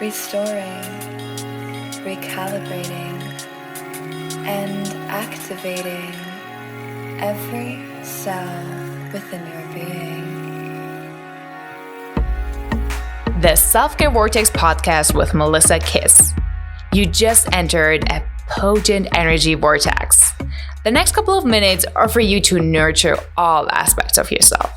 restoring, recalibrating, and activating every cell within your being. The Self Care Vortex Podcast with Melissa Kiss. You just entered a potent energy vortex. The next couple of minutes are for you to nurture all aspects of yourself.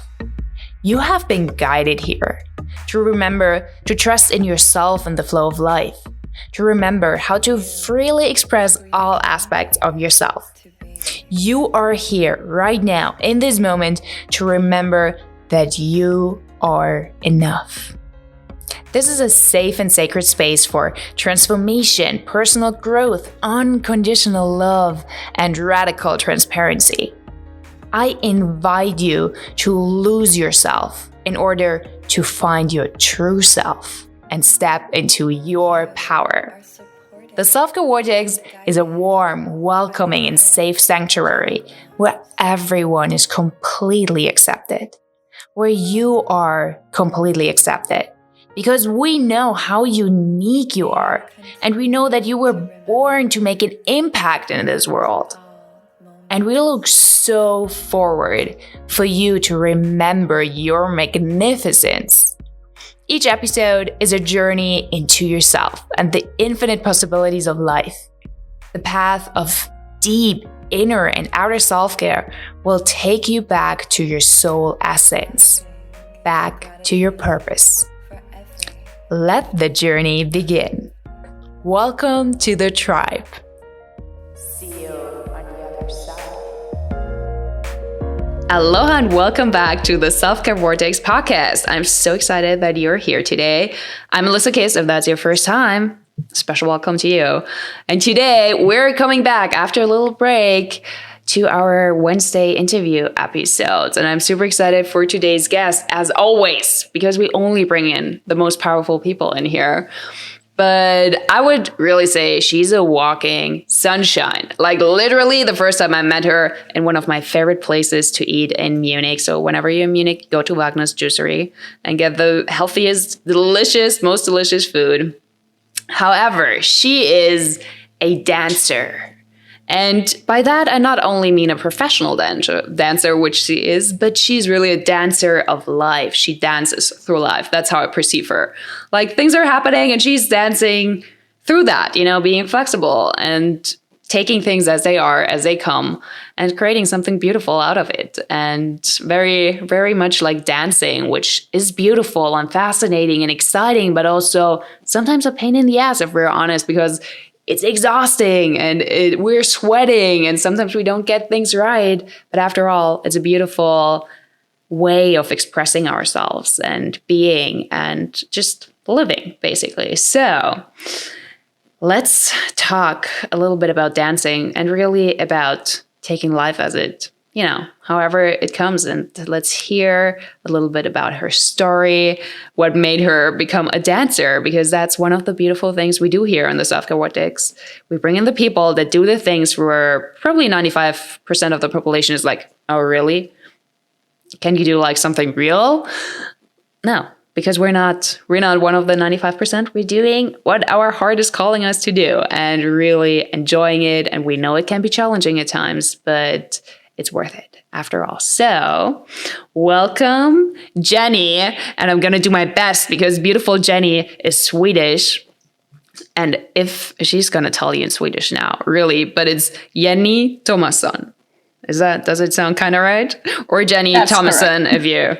You have been guided here to remember to trust in yourself and the flow of life, to remember how to freely express all aspects of yourself. You are here right now in this moment to remember that you are enough. This is a safe and sacred space for transformation, personal growth, unconditional love, and radical transparency. I invite you to lose yourself in order to find your true self and step into your power. The Self Care Vortex is a warm, welcoming, and safe sanctuary where everyone is completely accepted, where you are completely accepted. Because we know how unique you are, and we know that you were born to make an impact in this world. And we look so forward for you to remember your magnificence. Each episode is a journey into yourself and the infinite possibilities of life. The path of deep inner and outer self-care will take you back to your soul essence, back to your purpose. Let the journey begin. Welcome to the tribe. See you on the other side. Aloha and welcome back to the Self Care Vortex Podcast. I'm so excited that you're here today. I'm Melissa Kiss. If that's your first time, special welcome to you. And today we're coming back after a little break to our Wednesday interview episodes. And I'm super excited for today's guest, as always, because we only bring in the most powerful people in here. But I would really say she's a walking sunshine. Like literally the first time I met her in one of my favorite places to eat in Munich. So whenever you're in Munich, go to Wagner's Juicery and get the healthiest, delicious, most delicious food. However, she is a dancer. And by that, I not only mean a professional dancer, which she is, but she's really a dancer of life. She dances through life. That's how I perceive her. Like things are happening and she's dancing through that, being flexible and taking things as they are, as they come, and creating something beautiful out of it. And very, very much like dancing, which is beautiful and fascinating and exciting, but also sometimes a pain in the ass, if we're honest, because it's exhausting and we're sweating and sometimes we don't get things right. But after all, it's a beautiful way of expressing ourselves and being and just living, basically. So let's talk a little bit about dancing and really about taking life as it, however it comes. And let's hear a little bit about her story, what made her become a dancer, because that's one of the beautiful things we do here on the Self Care Vortex. We bring in the people that do the things where probably 95% of the population is like, oh, really? Can you do like something real? No, because we're not one of the 95%. We're doing what our heart is calling us to do and really enjoying it. And we know it can be challenging at times, but it's worth it after all. So welcome, Jennie. And I'm going to do my best because beautiful Jennie is Swedish. And if she's going to tell you in Swedish now, really, but it's Jennie Thomasson. Does it sound kind of right? Or Jennie Thomasson, if you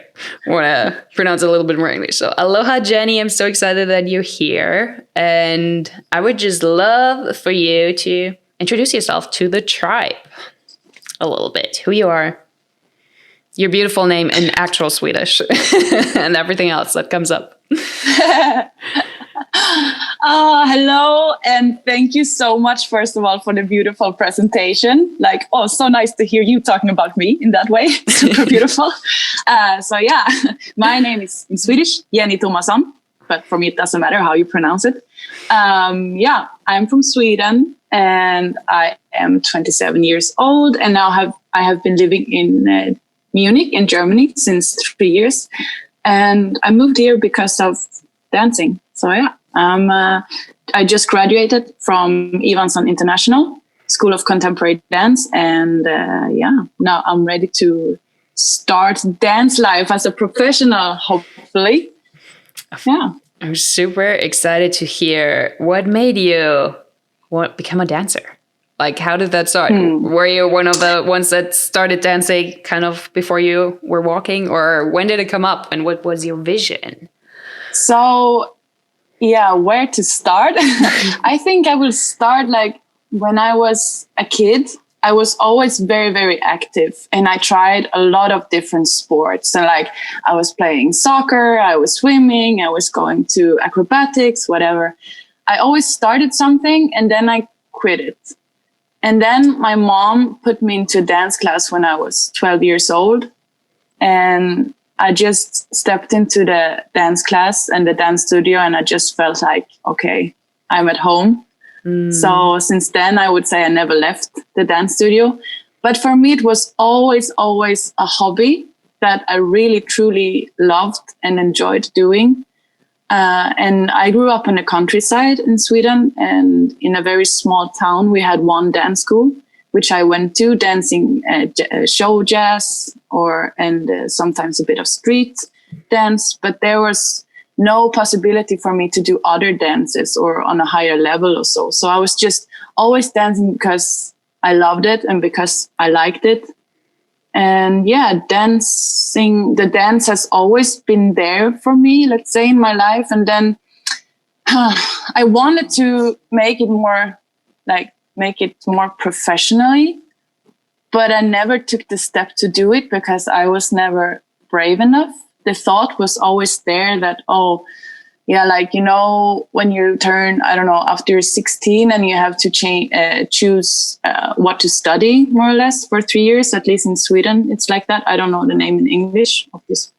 want to pronounce it a little bit more English. So aloha, Jennie. I'm so excited that you're here. And I would just love for you to introduce yourself to the tribe a little bit, who you are, your beautiful name in actual Swedish, and everything else that comes up. Hello, and thank you so much, first of all, for the beautiful presentation. So nice to hear you talking about me in that way. Super beautiful. My name is in Swedish, Jennie Thomasson, but for me, it doesn't matter how you pronounce it. I'm from Sweden. And I am 27 years old, and now I have been living in Munich in Germany since 3 years. And I moved here because of dancing. So I just graduated from Evanston International School of Contemporary Dance, and now I'm ready to start dance life as a professional, hopefully. Yeah. I'm super excited to hear what made you become a dancer. Like, how did that start? Were you one of the ones that started dancing kind of before you were walking, or when did it come up, and what was your vision? So, where to start? I think I will start like when I was a kid. I was always very, very active, and I tried a lot of different sports. And like, I was playing soccer, I was swimming, I was going to acrobatics, whatever. I always started something and then I quit it. And then my mom put me into dance class when I was 12 years old. And I just stepped into the dance class and the dance studio, and I just felt like, okay, I'm at home. So since then, I would say I never left the dance studio. But for me, it was always a hobby that I really, truly loved and enjoyed doing. And I grew up in the countryside in Sweden, and in a very small town, we had one dance school, which I went to, dancing show jazz and sometimes a bit of street dance. But there was no possibility for me to do other dances or on a higher level or so. So I was just always dancing because I loved it and because I liked it. And the dance has always been there for me, let's say, in my life. And then I wanted to make it more professionally, but I never took the step to do it because I was never brave enough. The thought was always there that, when you turn, I don't know, after 16 and you have to choose what to study, more or less, for 3 years, at least in Sweden, it's like that. I don't know the name in English of this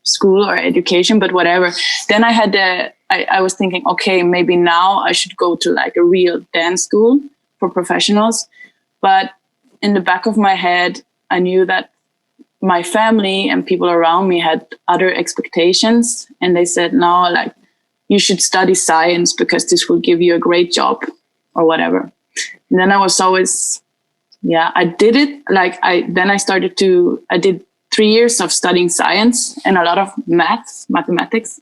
school or education, but whatever. Then I was thinking, okay, maybe now I should go to like a real dance school for professionals. But in the back of my head, I knew that my family and people around me had other expectations, and they said, no, like, you should study science because this will give you a great job or whatever. And then I was always, I did it. Like I did 3 years of studying science and a lot of mathematics.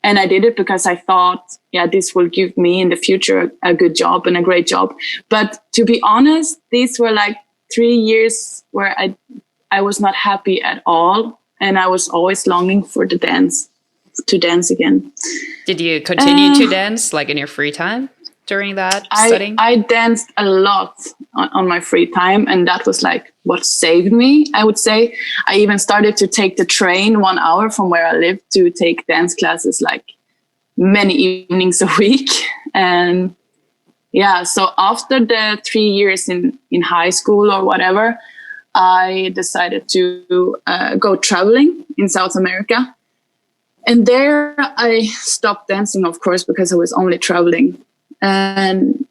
And I did it because I thought, this will give me in the future a good job and a great job. But to be honest, these were like 3 years where I was not happy at all. And I was always longing for to dance again. Did you continue to dance like in your free time during that studying? I danced a lot on my free time. And that was like what saved me, I would say. I even started to take the train 1 hour from where I lived to take dance classes like many evenings a week. And so after the 3 years in high school or whatever, I decided to go traveling in South America. And there I stopped dancing, of course, because I was only traveling. And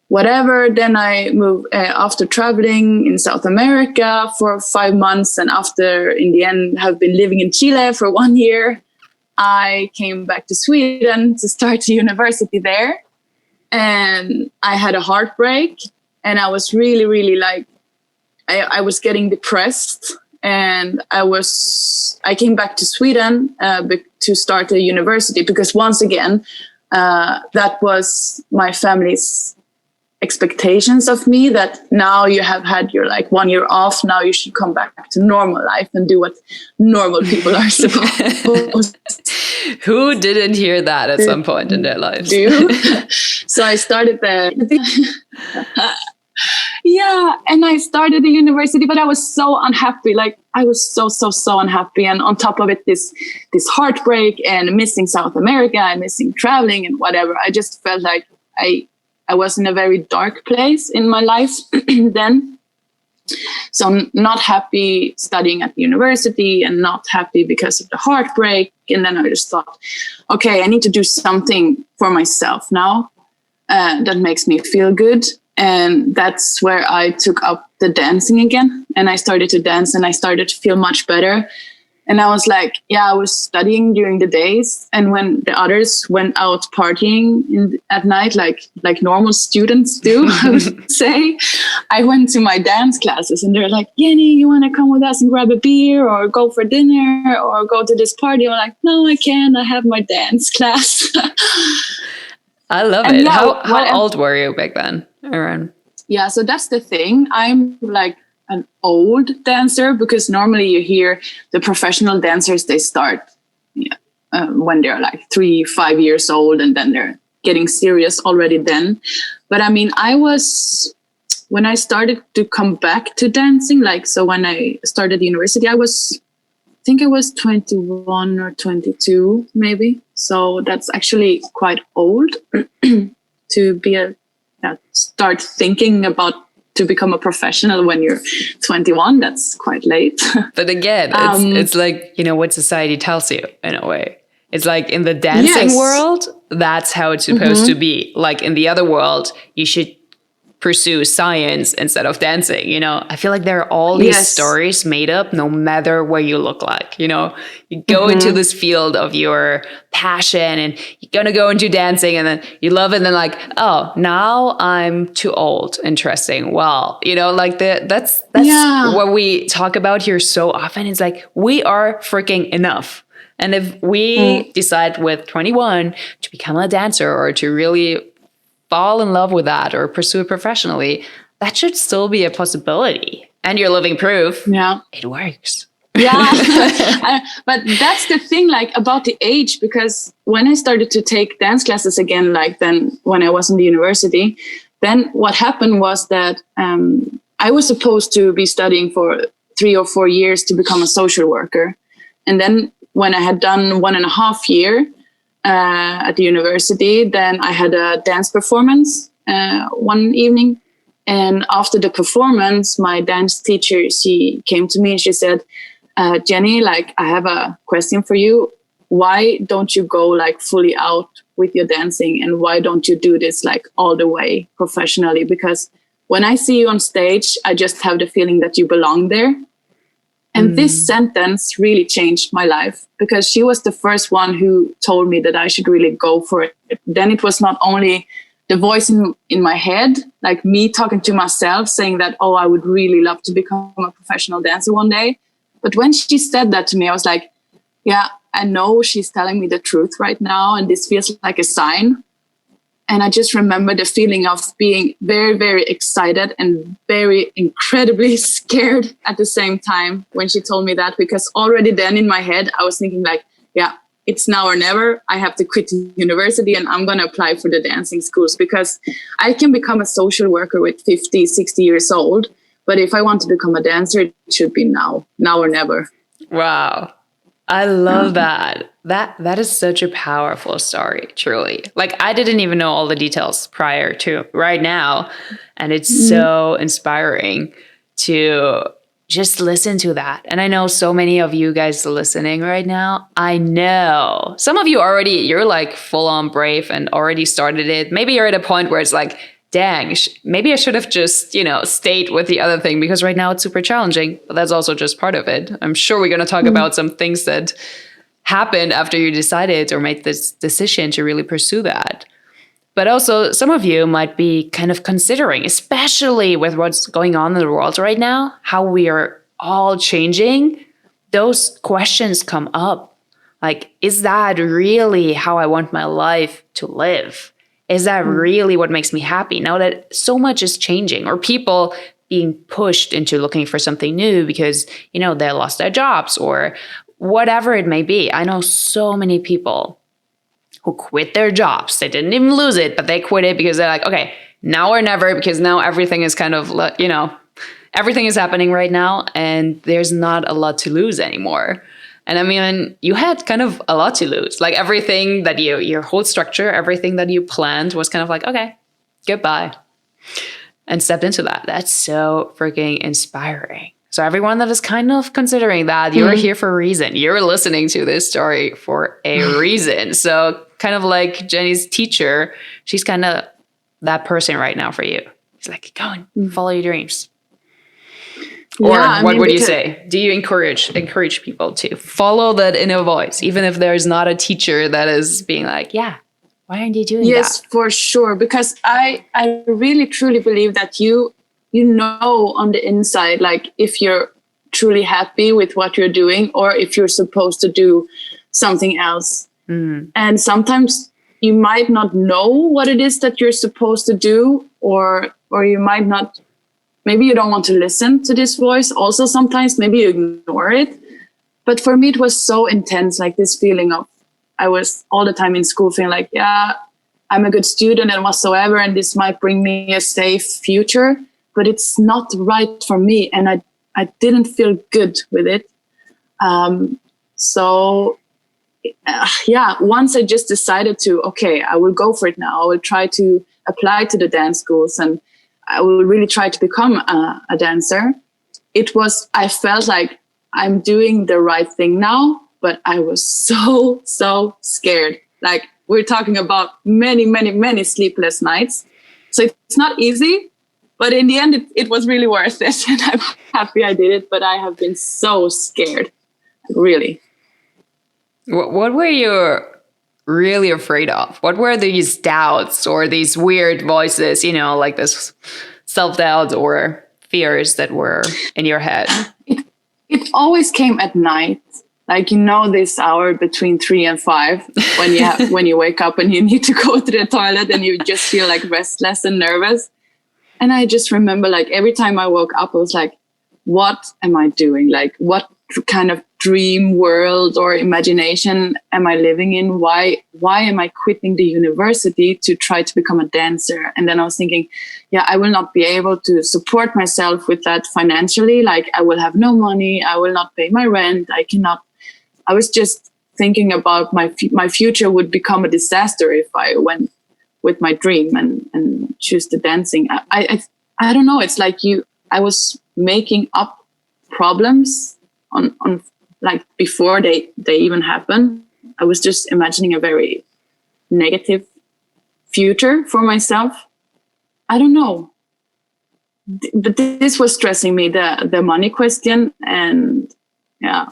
whatever, then I moved after traveling in South America for 5 months. And after, in the end, have been living in Chile for 1 year, I came back to Sweden to start a university there. And I had a heartbreak. And I was really, really like, I was getting depressed, and I came back to Sweden to start a university because once again, that was my family's expectations of me, that now you have had your like 1 year off, now you should come back to normal life and do what normal people are supposed to. Who didn't hear that at some point in their lives? So I started and I started the university, but I was so unhappy. Like I was so unhappy. And on top of it, this heartbreak and missing South America and missing traveling and whatever. I just felt like I was in a very dark place in my life then. So I'm not happy studying at university and not happy because of the heartbreak. And then I just thought, okay, I need to do something for myself now that makes me feel good. And that's where I took up the dancing again. And I started to dance and I started to feel much better. And I was like, yeah, I was studying during the days. And when the others went out partying at night, like normal students do, I would say, I went to my dance classes and they're like, Jennie, you want to come with us and grab a beer or go for dinner or go to this party? I'm like, no, I can't. I have my dance class. I love it. How old were you back then? Around. Yeah, so that's the thing. I'm like an old dancer because normally you hear the professional dancers, they start when they're like 3-5 years old and then they're getting serious already then. But I mean, when I started to come back to dancing, like, so when I started university, I think I was 21 or 22 maybe. So that's actually quite old to be start thinking about to become a professional when you're 21. That's quite late. But again, it's like, what society tells you in a way. It's like in the dancing world, that's how it's supposed to be. Like in the other world, you should pursue science instead of dancing. I feel like there are all these stories made up no matter what you look like. You go into this field of your passion and you're going to go into dancing and then you love it. And then like, oh, now I'm too old. Interesting. Well, like that's what we talk about here so often. It's like, we are freaking enough. And if we decide with 21 to become a dancer or to really fall in love with that or pursue it professionally, that should still be a possibility. And you're living proof. Yeah. It works. Yeah. But that's the thing, like about the age, because when I started to take dance classes again, like then when I was in the university, then what happened was that I was supposed to be studying for 3 or 4 years to become a social worker. And then when I had done 1.5 years, at the university, then I had a dance performance one evening. And after the performance, my dance teacher, she came to me and she said, Jennie, like, I have a question for you. Why don't you go like fully out with your dancing? And why don't you do this like all the way professionally? Because when I see you on stage, I just have the feeling that you belong there. And this sentence really changed my life because she was the first one who told me that I should really go for it. Then it was not only the voice in my head, like me talking to myself saying that, oh, I would really love to become a professional dancer one day. But when she said that to me, I was like, yeah, I know she's telling me the truth right now. And this feels like a sign. And I just remember the feeling of being very, very excited and very incredibly scared at the same time when she told me that, because already then in my head, I was thinking like, yeah, it's now or never. I have to quit university and I'm going to apply for the dancing schools because I can become a social worker with 50, 60 years old. But if I want to become a dancer, it should be now or never. Wow. I love that. That is such a powerful story, truly. Like I didn't even know all the details prior to right now. And it's so inspiring to just listen to that. And I know so many of you guys listening right now, I know some of you you're like full on brave and already started it. Maybe you're at a point where it's like, dang, maybe I should have just, stayed with the other thing because right now it's super challenging, but that's also just part of it. I'm sure we're going to talk about some things that happened after you decided or made this decision to really pursue that. But also some of you might be kind of considering, especially with what's going on in the world right now, how we are all changing. Those questions come up. Like, is that really how I want my life to live? Is that really what makes me happy now that so much is changing, or people being pushed into looking for something new because, they lost their jobs or whatever it may be? I know so many people who quit their jobs. They didn't even lose it, but they quit it because they're like, okay, now or never, because now everything is kind of, everything is happening right now and there's not a lot to lose anymore. And I mean, you had kind of a lot to lose. Like everything that your whole structure, everything that you planned was kind of like, okay, goodbye. And stepped into that. That's so freaking inspiring. So everyone that is kind of considering that, you're here for a reason. You're listening to this story for a reason. So kind of like Jennie's teacher, she's kind of that person right now for you. She's like, go and follow your dreams. Or Yeah, I what mean, would you because- say? Do you encourage people to follow that inner voice, even if there's not a teacher that is being like, yeah, why aren't you doing Yes, that? for sure. Because I really truly believe that you know on the inside, like if you're truly happy with what you're doing or if you're supposed to do something else. And sometimes you might not know what it is that you're supposed to do, or you might not, maybe you don't want to listen to this voice. Also, sometimes maybe you ignore it. But for me, it was so intense, like this feeling of, I was all the time in school feeling like, yeah, I'm a good student and whatsoever, and this might bring me a safe future, but it's not right for me. And I didn't feel good with it. Once I just decided to, okay, I will go for it now. I will try to apply to the dance schools and I will really try to become a dancer. I felt like I'm doing the right thing now, but I was so scared. Like we're talking about many sleepless nights. So it's not easy, but in the end, it was really worth it. And I'm happy I did it, but I have been so scared, really. What were you really afraid of? What were these doubts or these weird voices, like this self-doubt or fears that were in your head? It always came at night. Like, this hour between 3 and 5 when you wake up and you need to go to the toilet and you just feel like restless and nervous. And I just remember, like, every time I woke up, I was like, what am I doing? Like, what kind of dream world or imagination am I living in? Why am I quitting the university to try to become a dancer? And then I was thinking, yeah, I will not be able to support myself with that financially. Like, I will have no money. I will not pay my rent. I was just thinking about my future would become a disaster if I went with my dream and choose the dancing. I don't know. It's like I was making up problems on like before they even happen. I was just imagining a very negative future for myself. I don't know. But this was stressing me, the money question. And yeah,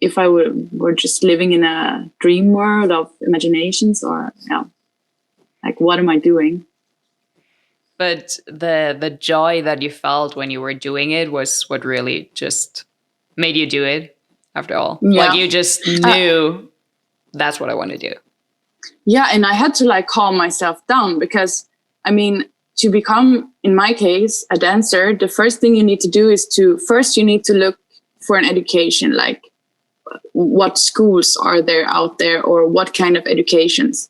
if I were just living in a dream world of imaginations, or like, what am I doing? But the joy that you felt when you were doing it was what really just made you do it after all. Yeah. Like you just knew that's what I want to do. Yeah, and I had to like calm myself down because, I mean, to become, in my case, a dancer, the first thing you need to do is you need to look for an education, like what schools are there out there or what kind of educations.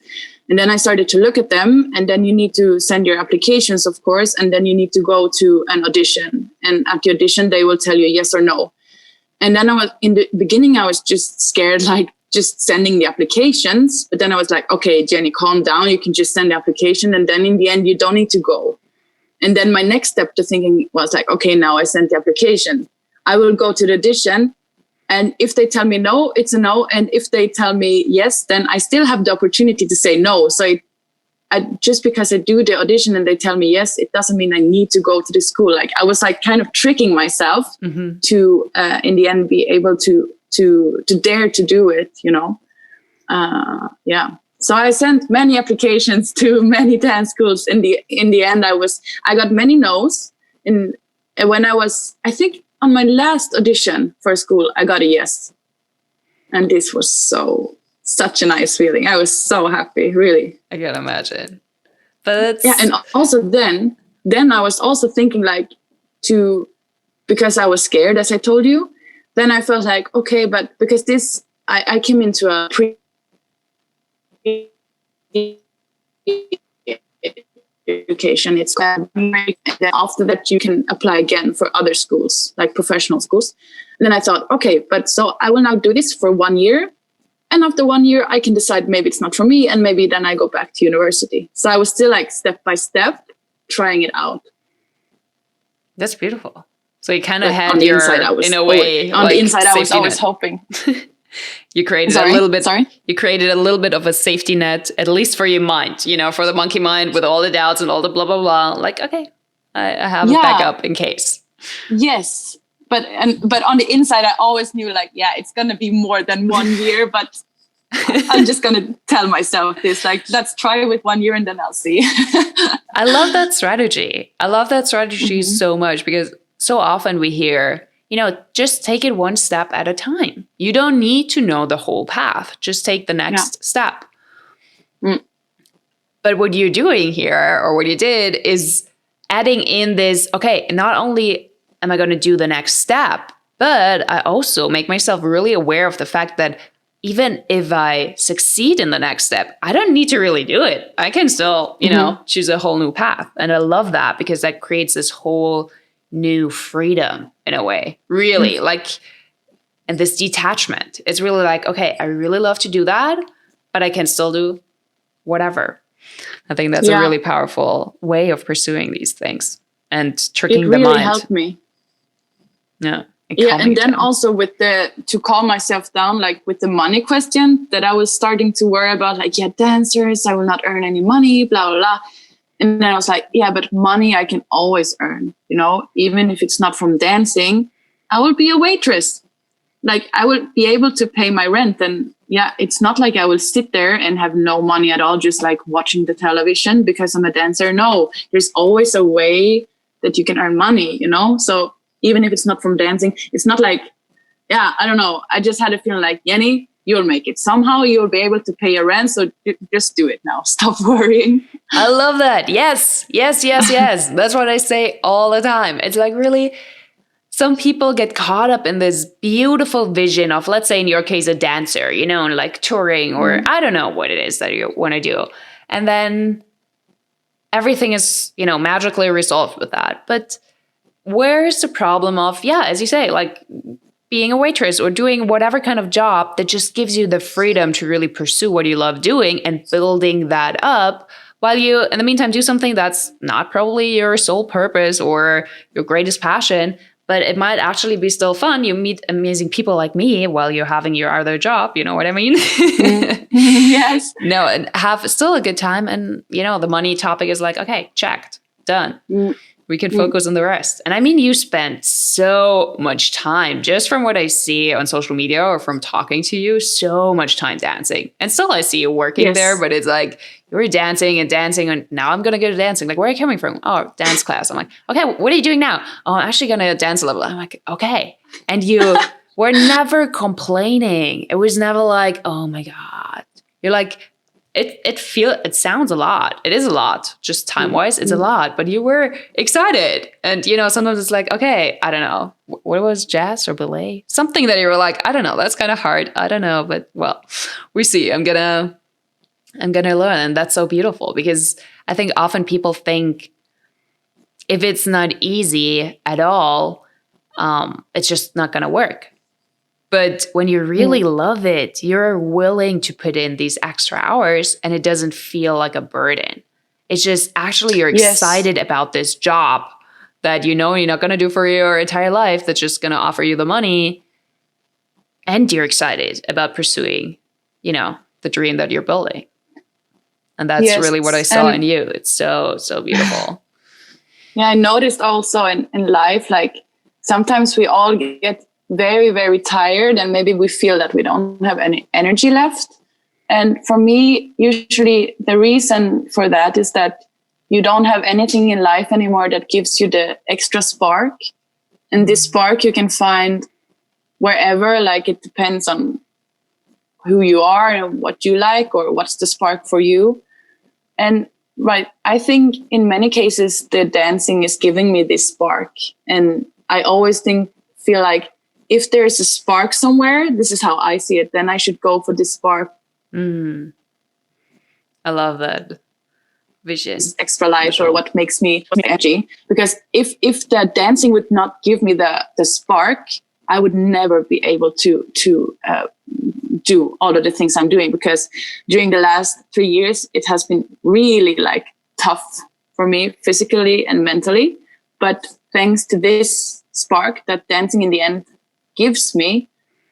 And then I started to look at them, and then you need to send your applications, of course, and then you need to go to an audition. And at the audition, they will tell you yes or no. And then in the beginning, I was just scared, like just sending the applications. But then I was like, okay, Jenny, calm down. You can just send the application. And then in the end, you don't need to go. And then my next step to thinking was like, okay, now I sent the application. I will go to the audition. And if they tell me no, it's a no. And if they tell me yes, then I still have the opportunity to say no. So just because I do the audition and they tell me yes, it doesn't mean I need to go to the school. Like I was like kind of tricking myself to, in the end, be able to dare to do it, Yeah. So I sent many applications to many dance schools. In the end, I got many no's. And when I think on my last audition for school, I got a yes. And this was such a nice feeling. I was so happy, really. I can imagine. But yeah, and also then I was also thinking because I was scared, as I told you, then I felt like, okay, but because I came into a education, it's and then after that you can apply again for other schools, like professional schools. And then I thought, okay, but so I will now do this for 1 year, and after 1 year I can decide maybe it's not for me, and maybe then I go back to university. So I was still like step by step trying it out. That's beautiful. So you kind of had on the inside, I was, in a way, on like, the inside I was always net. hoping. You created a little bit. You created a little bit of a safety net, at least for your mind. For the monkey mind with all the doubts and all the blah blah blah. Like, okay, I have a backup in case. Yes. But on the inside, I always knew like, yeah, it's going to be more than 1 year, but I'm just going to tell myself this, like, let's try it with 1 year and then I'll see. I love that strategy. I love that strategy so much, because so often we hear, just take it one step at a time. You don't need to know the whole path. Just take the next step. Mm. But what you're doing here, or what you did, is adding in this, okay, not only am I going to do the next step, but I also make myself really aware of the fact that even if I succeed in the next step, I don't need to really do it. I can still, choose a whole new path. And I love that, because that creates this whole new freedom in a way, really and this detachment. It's really like, okay, I really love to do that, but I can still do whatever. I think that's a really powerful way of pursuing these things and tricking the mind. It really helped me. Yeah. And then also with to calm myself down, like with the money question that I was starting to worry about, like, dancers, I will not earn any money, blah, blah, blah. And then I was like, but money I can always earn, even if it's not from dancing, I will be a waitress. Like, I will be able to pay my rent. And it's not like I will sit there and have no money at all, just like watching the television because I'm a dancer. No, there's always a way that you can earn money, So even if it's not from dancing, it's not like, I don't know. I just had a feeling like, Jennie, you'll make it. Somehow you'll be able to pay your rent. So just do it now. Stop worrying. I love that. Yes. That's what I say all the time. It's like, really, some people get caught up in this beautiful vision of, let's say in your case, a dancer, like touring, or I don't know what it is that you want to do. And then everything is, magically resolved with that. But where's the problem of, as you say, like being a waitress or doing whatever kind of job that just gives you the freedom to really pursue what you love doing and building that up, while you, in the meantime, do something that's not probably your sole purpose or your greatest passion, but it might actually be still fun. You meet amazing people like me while you're having your other job. You know what I mean? Yes. No, and have still a good time. And, the money topic is like, okay, checked, done. We can focus on the rest. And I mean, you spend so much time, just from what I see on social media or from talking to you, so much time dancing. And still I see you working there, but it's like you were dancing. And now I'm going to go to dancing. Like, where are you coming from? Oh, dance class. I'm like, okay, what are you doing now? Oh, I'm actually going to dance a little. I'm like, okay. And you were never complaining. It was never like, oh my God. You're like, it sounds a lot. It is a lot, just time-wise, it's a lot, but you were excited. And, sometimes it's like, okay, I don't know. What was jazz or ballet? Something that you were like, I don't know, that's kind of hard. I don't know, but well, we see. I'm gonna learn. And that's so beautiful, because I think often people think if it's not easy at all, it's just not gonna work. But when you really love it, you're willing to put in these extra hours and it doesn't feel like a burden. It's just actually you're excited about this job that you're not going to do for your entire life, that's just going to offer you the money. And you're excited about pursuing, the dream that you're building. And that's really what I saw in you. It's so, so beautiful. I noticed also in life, like sometimes we all get very, very tired and maybe we feel that we don't have any energy left. And for me, usually the reason for that is that you don't have anything in life anymore that gives you the extra spark. And this spark you can find wherever, like it depends on who you are and what you like or what's the spark for you. And I think in many cases, the dancing is giving me this spark. And I always feel like, if there's a spark somewhere, this is how I see it, then I should go for this spark. I love that vision. This extra light or what makes me energy. Because if the dancing would not give me the spark, I would never be able to do all of the things I'm doing. Because during the last 3 years, it has been really like tough for me physically and mentally. But thanks to this spark that dancing in the end gives me,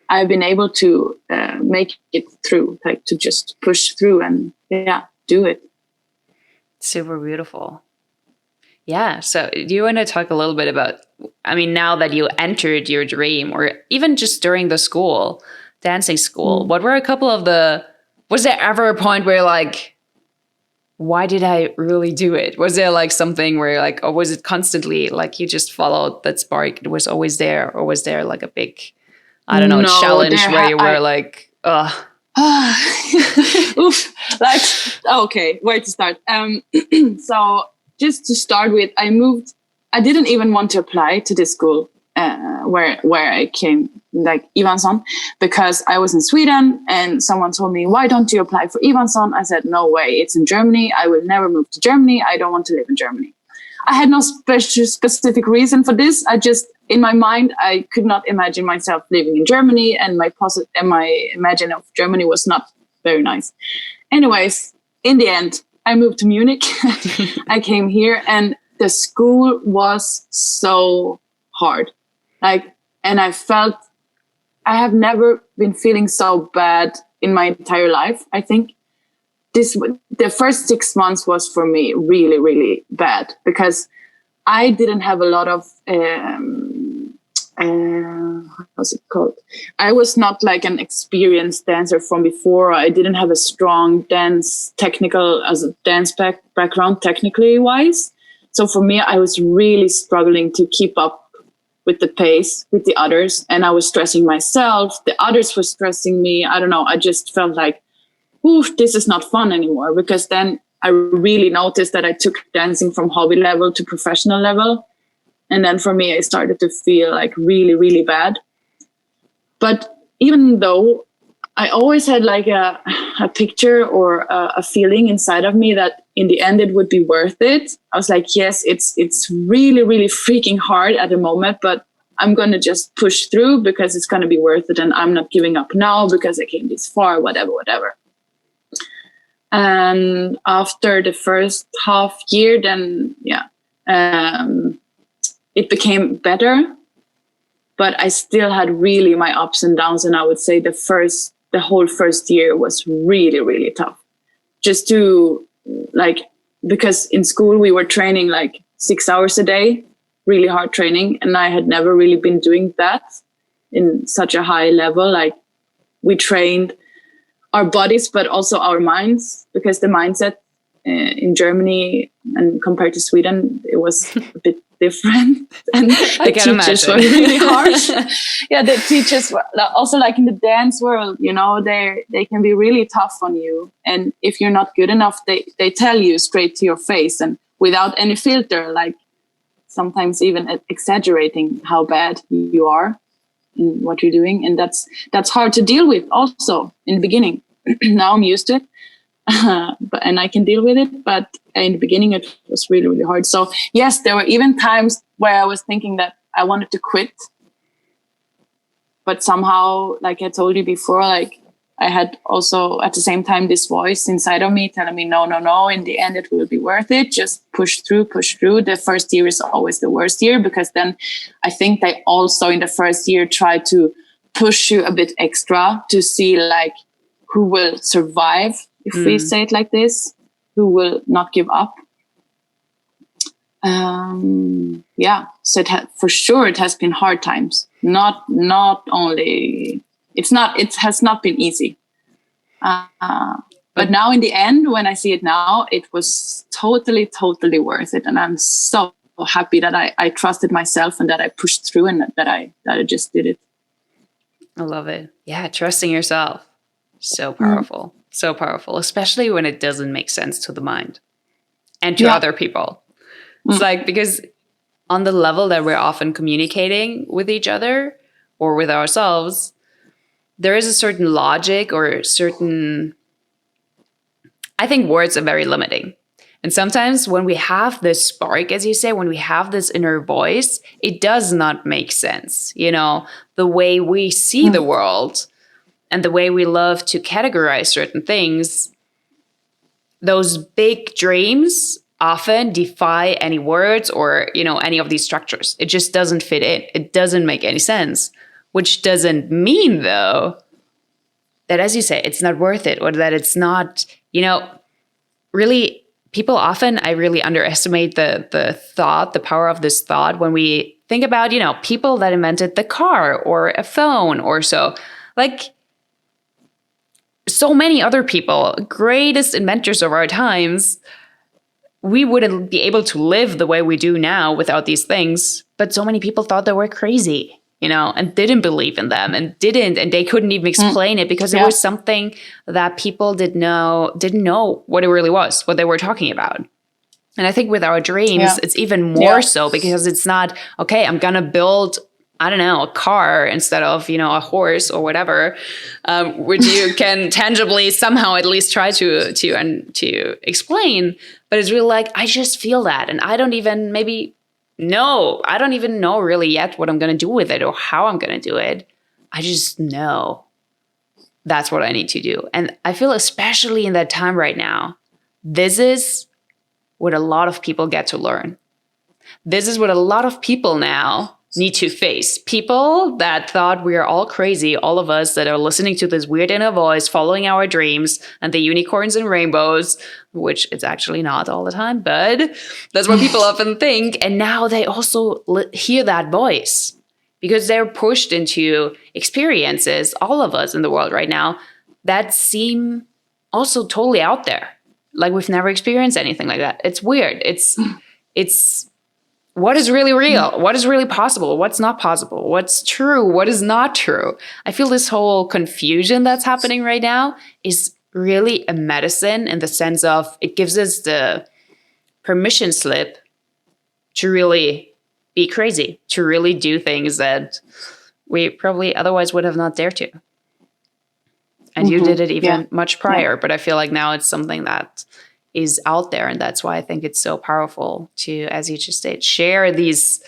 I've been able to make it through, like to just push through and do it. Super beautiful. Yeah. So do you want to talk a little bit about, I mean, now that you entered your dream, or even just during the school, dancing school, what were a couple of was there ever a point where you're like, why did I really do it? Was there like something where you're like, or was it constantly like you just followed that spark? It was always there, or was there like a big, I don't know, No, challenge where you were like, ugh. Oof. Like, okay, where to start? So just to start with, I didn't even want to apply to this school where I came, like Ivansson, because I was in Sweden and someone told me, why don't you apply for Ivansson? I said, no way, it's in Germany. I will never move to Germany. I don't want to live in Germany. I had no specific reason for this. I just, in my mind, I could not imagine myself living in Germany, and my imagine of Germany was not very nice. Anyways, in the end, I moved to Munich. I came here, and the school was so hard. And I felt I have never been feeling so bad in my entire life. I think the first 6 months was for me really, really bad, because I didn't have a lot of what's it called? I was not like an experienced dancer from before. I didn't have a strong dance background technically wise. So for me, I was really struggling to keep up with the pace with the others, and I was stressing myself. The others were stressing me. I don't know. I just felt like, oof, this is not fun anymore, because then I really noticed that I took dancing from hobby level to professional level. And then for me, I started to feel like really, really bad. But even though I always had like a picture or a feeling inside of me that in the end it would be worth it, I was like, yes, it's really, really freaking hard at the moment, but I'm going to just push through because it's going to be worth it. And I'm not giving up now because I came this far, whatever. And after the first half year, then, it became better. But I still had really my ups and downs. And I would say the whole first year was really, really tough. Just to because in school we were training like 6 hours a day, really hard training. And I had never really been doing that in such a high level. Like, we trained our bodies, but also our minds, because the mindset in Germany and compared to Sweden, it was a bit different. And the teachers were really harsh. Yeah, the teachers were also, like in the dance world, they can be really tough on you. And if you're not good enough, they tell you straight to your face and without any filter, like sometimes even exaggerating how bad you are in what you're doing. And that's hard to deal with also in the beginning. Now I'm used to it. And I can deal with it, but in the beginning it was really, really hard. So yes, there were even times where I was thinking that I wanted to quit, but somehow, like I told you before, like I had also at the same time this voice inside of me telling me, no, in the end it will be worth it. Just push through. The first year is always the worst year, because then I think they also in the first year try to push you a bit extra to see like who will survive. If we say it like this, who will not give up? So for sure it has been hard times. Not only it has not been easy. But now in the end, when I see it now, it was totally worth it, and I'm so happy that I trusted myself and that I pushed through and that I just did it. I love it. Yeah, trusting yourself. So powerful. So powerful, especially when it doesn't make sense to the mind and to other people. It's like, because on the level that we're often communicating with each other or with ourselves, there is a certain logic or certain, I think words are very limiting. And sometimes when we have this spark, as you say, when we have this inner voice, it does not make sense. The way we see the world and the way we love to categorize certain things, those big dreams often defy any words or, any of these structures. It just doesn't fit in. It doesn't make any sense, which doesn't mean, though, that, as you say, it's not worth it, or that it's not, really people often, I really underestimate the power of this thought when we think about, people that invented the car or a phone or so. Like, so many other people, greatest inventors of our times, we wouldn't be able to live the way we do now without these things. But so many people thought they were crazy, and didn't believe in them and they couldn't even explain it because it was something that people didn't know what it really was, what they were talking about. And I think with our dreams, it's even more so because it's not, okay, I'm going to build, I don't know, a car instead of, a horse or whatever, which you can tangibly somehow at least try to explain. But it's really like, I just feel that. And I don't even know really yet what I'm going to do with it or how I'm going to do it. I just know that's what I need to do. And I feel especially in that time right now, this is what a lot of people get to learn. This is what a lot of people now need to face. People that thought we are all crazy, all of us that are listening to this weird inner voice, following our dreams and the unicorns and rainbows, which it's actually not all the time, but that's what people often think. And now they also hear that voice because they're pushed into experiences, all of us in the world right now, that seem also totally out there. Like we've never experienced anything like that. It's weird. It's what is really real? What is really possible? What's not possible? What's true? What is not true? I feel this whole confusion that's happening right now is really a medicine in the sense of it gives us the permission slip to really be crazy, to really do things that we probably otherwise would have not dared to. And you did it even much prior, but I feel like now it's something that is out there. And that's why I think it's so powerful to, as you just said, share these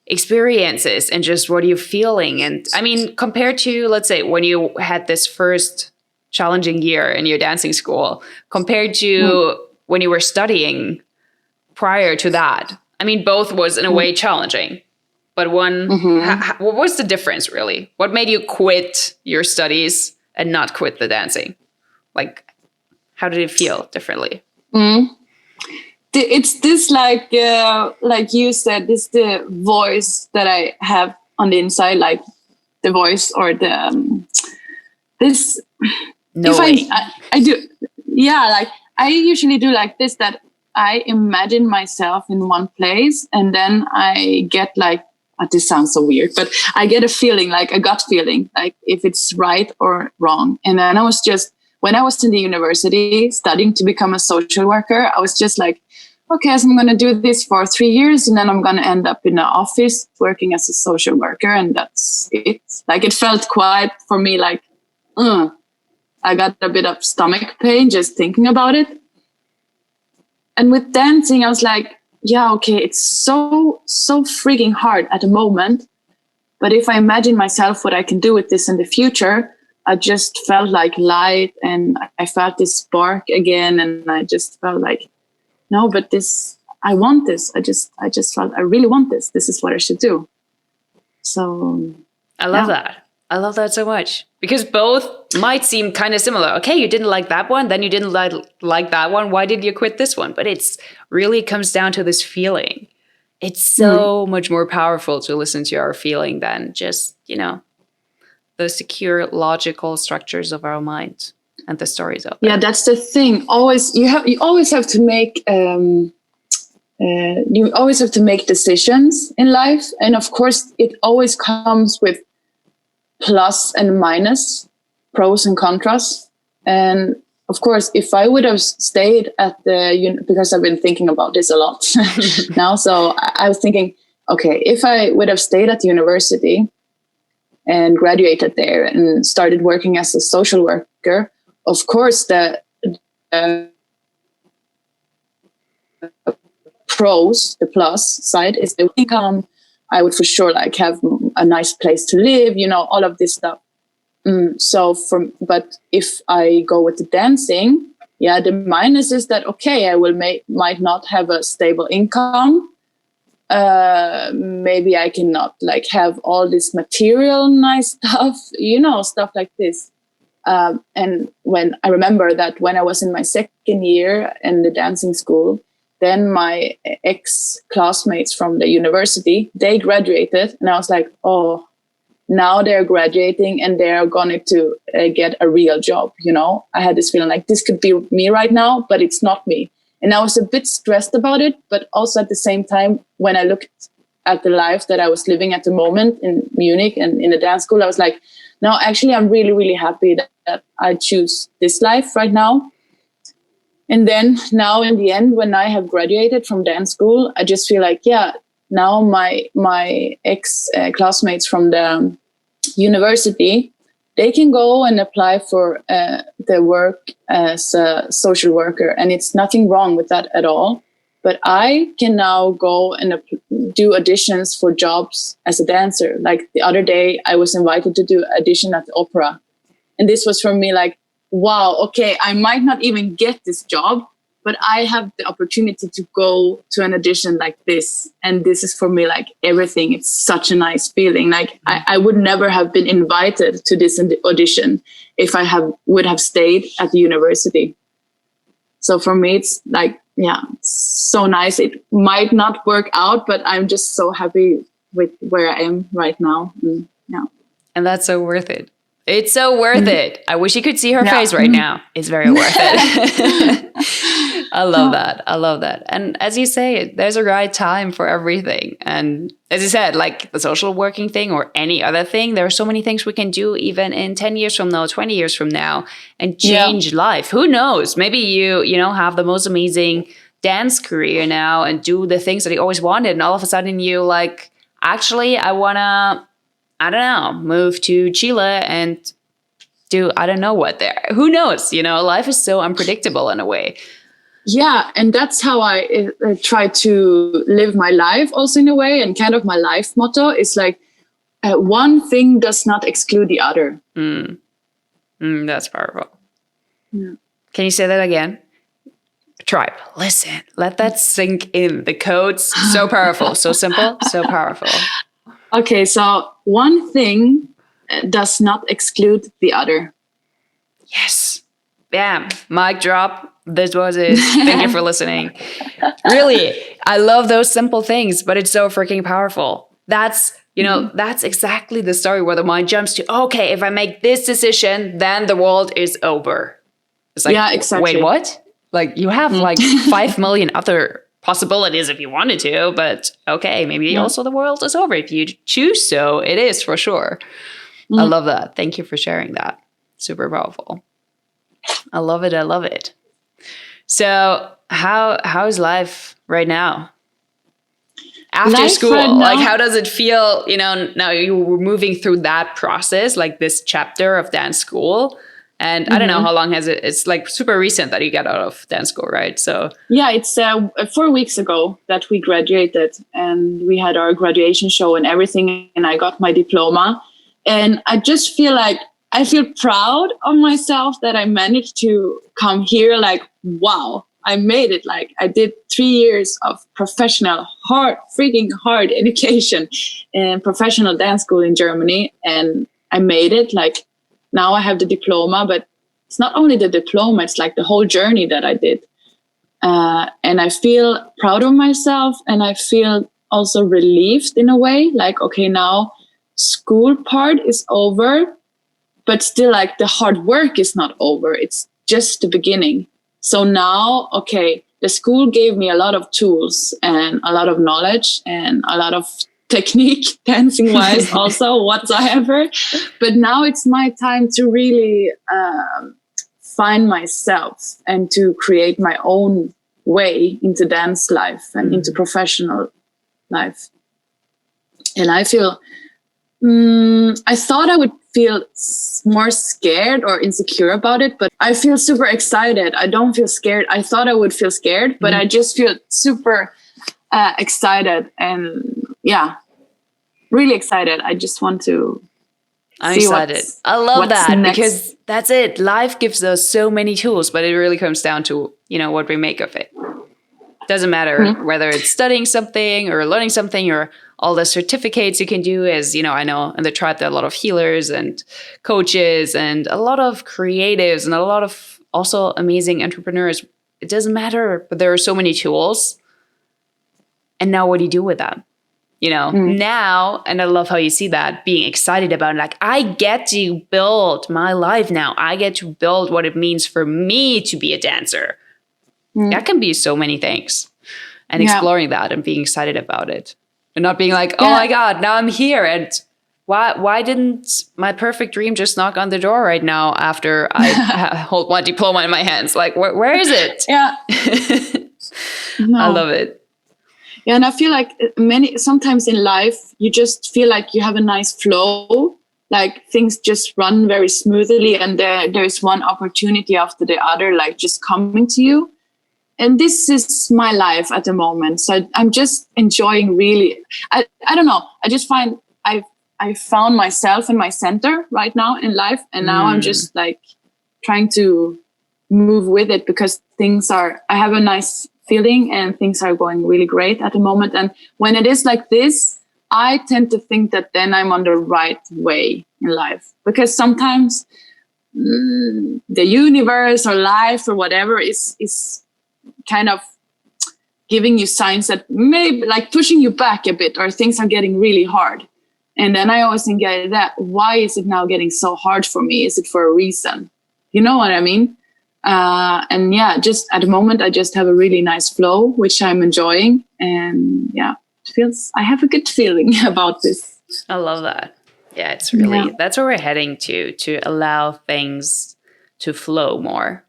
experiences and just what you're feeling. And I mean, compared to, let's say, when you had this first challenging year in your dancing school, compared to when you were studying prior to that, I mean, both was in a way challenging. But one, what was the difference really? What made you quit your studies and not quit the dancing? Like, how did it feel differently? It's this like you said, this the voice that I have on the inside, like the voice or the this. No if way. I do, like I usually do like this, that I imagine myself in one place and then I get like, this sounds so weird, but I get a feeling, like a gut feeling, like if it's right or wrong. And then when I was in the university studying to become a social worker, I was just like, okay, so I'm going to do this for 3 years and then I'm going to end up in an office working as a social worker. And that's it. Like it felt quite for me like, I got a bit of stomach pain just thinking about it. And with dancing, I was like, yeah, okay, it's so freaking hard at the moment. But if I imagine myself what I can do with this in the future, I just felt like light and I felt this spark again. And I just felt like, no, but I want this. I just felt I really want this. This is what I should do. So I love that. I love that so much because both might seem kind of similar. Okay, you didn't like that one, then you didn't like that one. Why did you quit this one? But it's really comes down to this feeling. It's so much more powerful to listen to our feeling than just, the secure logical structures of our mind and the stories of it. Yeah, that's the thing. You always have to make decisions in life, and of course, it always comes with plus and minus, pros and contras. And of course, if I would have stayed at because I've been thinking about this a lot now, so I was thinking, okay, if I would have stayed at the university and graduated there and started working as a social worker, of course, the pros, the plus side is the income. I would for sure have a nice place to live, all of this stuff. But if I go with the dancing, the minus is that, okay, I might not have a stable income. Maybe I cannot have all this material nice stuff, stuff like this. And when I remember that when I was in my second year in the dancing school, then my ex-classmates from the university, they graduated. And I was like, oh, now they're graduating and they're going to get a real job. You know, I had this feeling like this could be me right now, but it's not me. And I was a bit stressed about it. But also at the same time, when I looked at the life that I was living at the moment in Munich and in the dance school, I was like, no, actually, I'm really, really happy that I choose this life right now. And then now in the end, when I have graduated from dance school, I just feel like, yeah, now my ex-classmates from the university, they can go and apply for their work as a social worker. And it's nothing wrong with that at all. But I can now go and do auditions for jobs as a dancer. Like the other day, I was invited to do audition at the opera. And this was for me like, wow, okay, I might not even get this job, but I have the opportunity to go to an audition like this. And this is for me like everything. It's such a nice feeling. Like I would never have been invited to this audition if I would have stayed at the university. So for me, it's like, yeah, so nice. It might not work out, but I'm just so happy with where I am right now. Yeah. And that's so worth it. It's so worth it. I wish you could see her face right now. It's very worth it. I love that. I love that. And as you say, there's a right time for everything. And as you said, like the social working thing or any other thing, there are so many things we can do even in 10 years from now, 20 years from now, and change life. Who knows? Maybe you have the most amazing dance career now and do the things that you always wanted. And all of a sudden you like, actually, I want to, I don't know, move to Chile and do, I don't know what there. Who knows? Life is so unpredictable in a way. Yeah, and that's how I try to live my life also in a way. And kind of my life motto is like, one thing does not exclude the other. That's powerful. Yeah. Can you say that again? Tribe, listen, let that sink in. The code's so powerful, so simple, so powerful. Okay, so one thing does not exclude the other. Yes. Bam. Mic drop. This was it. Thank you for listening. Really, I love those simple things, but it's so freaking powerful. That's, that's exactly the story where the mind jumps to, okay, if I make this decision, then the world is over. It's like, yeah, exactly. Wait, what? Like you have like 5 million other possibilities if you wanted to, but okay, maybe also the world is over. If you choose so, it is for sure. I love that. Thank you for sharing that. Super powerful. I love it. I love it. So how's life right now? After school, right now, like how does it feel? Now you were moving through that process, like this chapter of dance school. And I don't know how long has it. It's like super recent that you got out of dance school, right? So yeah, it's 4 weeks ago that we graduated, and we had our graduation show and everything, and I got my diploma. And I just feel like I feel proud of myself that I managed to come here. Like, wow, I made it. Like I did 3 years of professional, freaking hard education in professional dance school in Germany, and I made it. Like. Now I have the diploma, but it's not only the diploma, it's like the whole journey that I did. And I feel proud of myself, and I feel also relieved in a way. Like, okay, now school part is over, but still like the hard work is not over. It's just the beginning. So now, okay, the school gave me a lot of tools and a lot of knowledge and a lot of technique, dancing wise also whatsoever. But now it's my time to really find myself and to create my own way into dance life and into professional life. And I feel, I thought I would feel more scared or insecure about it, but I feel super excited. I don't feel scared. I thought I would feel scared, but I just feel super excited, and really excited. I just want to I'm excited. I love that because that's it. Life gives us so many tools, but it really comes down to, what we make of it. Doesn't matter whether it's studying something or learning something or all the certificates you can do. As you know, I know in the tribe there are a lot of healers and coaches and a lot of creatives and a lot of also amazing entrepreneurs. It doesn't matter, but there are so many tools. And now what do you do with them? You know, now, and I love how you see that, being excited about it. Like, I get to build my life now. I get to build what it means for me to be a dancer. That can be so many things. And exploring that and being excited about it. And not being like, oh my God, now I'm here. And why didn't my perfect dream just knock on the door right now after I hold my diploma in my hands? Like, where is it? Yeah. No. I love it. Yeah, and I feel like sometimes in life, you just feel like you have a nice flow. Like things just run very smoothly and there's one opportunity after the other, like just coming to you. And this is my life at the moment. So I'm just enjoying really, I don't know. I just find I found myself in my center right now in life. And now I'm just like trying to move with it because I have a nice feeling and things are going really great at the moment. And when it is like this, I tend to think that then I'm on the right way in life because sometimes the universe or life or whatever is kind of giving you signs that maybe like pushing you back a bit or things are getting really hard. And then I always think that why is it now getting so hard for me? Is it for a reason? You know what I mean? And yeah, just at the moment, I just have a really nice flow, which I'm enjoying. And yeah, I have a good feeling about this. I love that. Yeah, it's really, that's where we're heading to allow things to flow more.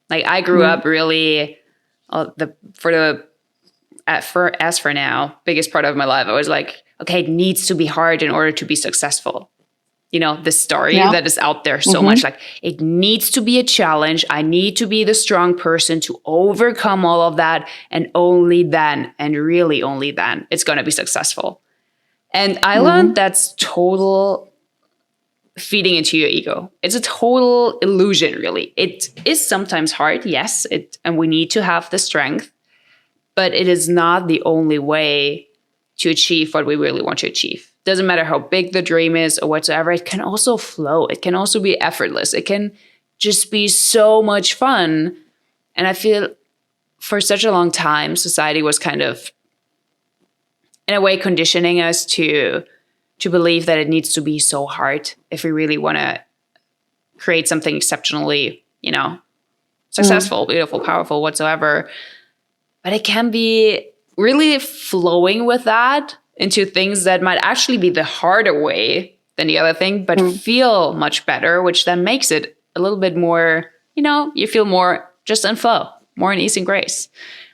Like I grew up really, as for now, biggest part of my life, I was like, okay, it needs to be hard in order to be successful. You know, the story that is out there so much, like it needs to be a challenge. I need to be the strong person to overcome all of that. And only then, and really only then, it's going to be successful. And I learned that's total feeding into your ego. It's a total illusion, really. It is sometimes hard, yes, and we need to have the strength, but it is not the only way to achieve what we really want to achieve. Doesn't matter how big the dream is or whatsoever, it can also flow. It can also be effortless. It can just be so much fun. And I feel for such a long time, society was kind of, in a way, conditioning us to believe that it needs to be so hard if we really want to create something exceptionally, successful, beautiful, powerful, whatsoever. But it can be really flowing with that into things that might actually be the harder way than the other thing, but feel much better, which then makes it a little bit more, you feel more just in flow, more in ease and grace.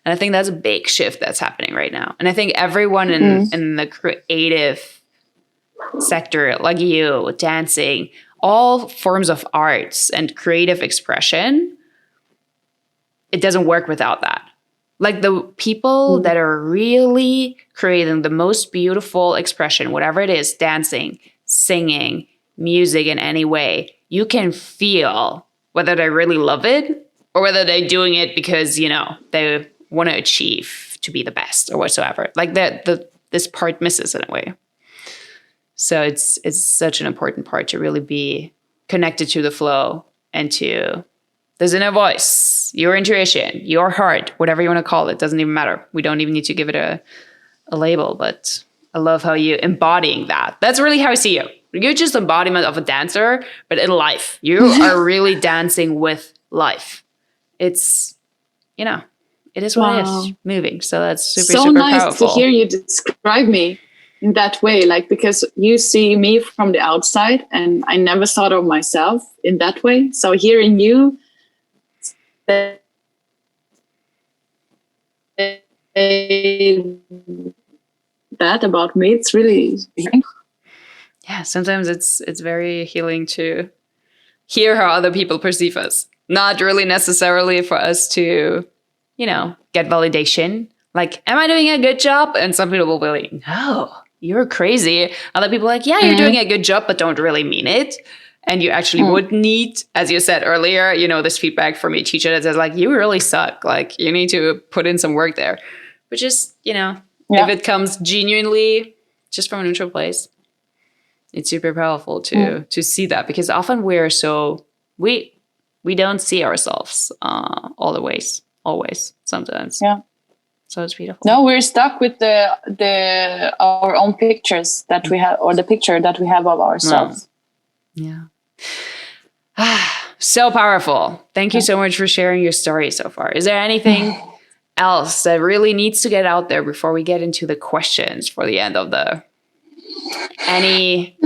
And I think that's a big shift that's happening right now. And I think everyone in the creative sector, like you, dancing, all forms of arts and creative expression, it doesn't work without that. Like the people that are really creating the most beautiful expression, whatever it is, dancing, singing, music in any way, you can feel whether they really love it or whether they're doing it because, they want to achieve to be the best or whatsoever. Like this part misses in a way. So it's such an important part to really be connected to the flow and to this inner voice, your intuition, your heart, whatever you want to call it, doesn't even matter. We don't even need to give it a label, but I love how you embodying that. That's really how I see you. You're just embodiment of a dancer, but in life. You are really dancing with life. It's, it is what it is, moving. So that's super nice powerful. To hear you describe me in that way, like, because you see me from the outside and I never thought of myself in that way. So hearing you that about me, it's really, yeah, sometimes it's very healing to hear how other people perceive us. Not really necessarily for us to, get validation. Like, am I doing a good job? And some people will be like, no, you're crazy. Other people are like, yeah, you're doing a good job, but don't really mean it. And you actually would need, as you said earlier, this feedback from your teacher that says like, you really suck. Like you need to put in some work there, which is, if it comes genuinely just from a neutral place, it's super powerful to see that, because often we don't see ourselves all the ways, always, sometimes. Yeah. So it's beautiful. No, we're stuck with our own pictures that we have, or the picture that we have of ourselves. Yeah. So powerful. Thank you so much for sharing your story so far. Is there anything else that really needs to get out there before we get into the questions for the end of any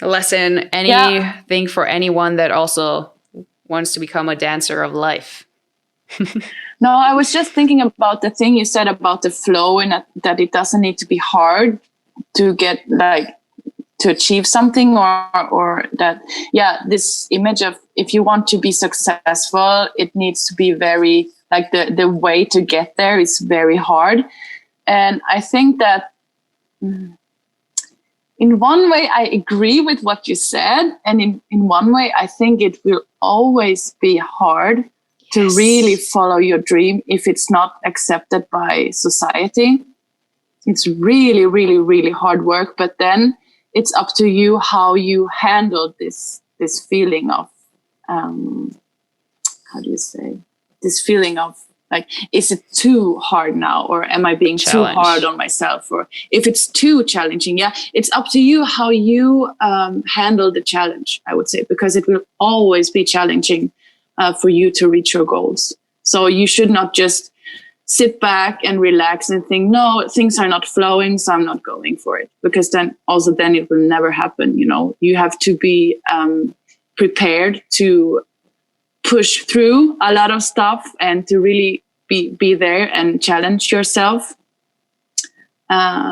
lesson, anything for anyone that also wants to become a dancer of life? No, I was just thinking about the thing you said about the flow, and that it doesn't need to be hard to get to achieve something, or that, this image of, if you want to be successful, it needs to be very, the way to get there is very hard. And I think that in one way I agree with what you said, and in one way I think it will always be hard to really follow your dream if it's not accepted by society. It's really, really, really hard work, but then it's up to you how you handle this feeling of, this feeling of is it too hard now, or am I being too hard on myself? Or if it's too challenging, it's up to you how you handle the challenge, I would say, because it will always be challenging for you to reach your goals. So you should not just sit back and relax and think, no, things are not flowing, so I'm not going for it, because then it will never happen. You have to be prepared to push through a lot of stuff and to really be there and challenge yourself,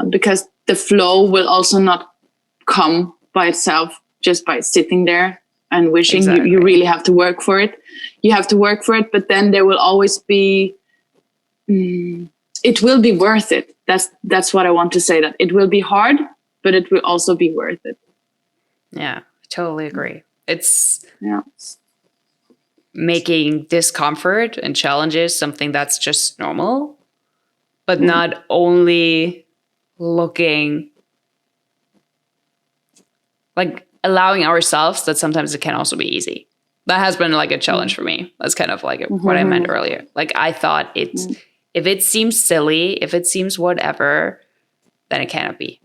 because the flow will also not come by itself just by sitting there and wishing. Exactly. You really have to work for it. You have to work for it, but then there will always be, it will be worth it. That's what I want to say, that it will be hard, but it will also be worth it. Yeah, totally agree. It's making discomfort and challenges something that's just normal, but not only looking allowing ourselves that sometimes it can also be easy. That has been a challenge for me. That's kind of what I meant earlier. I thought if it seems silly, if it seems whatever, then it cannot be.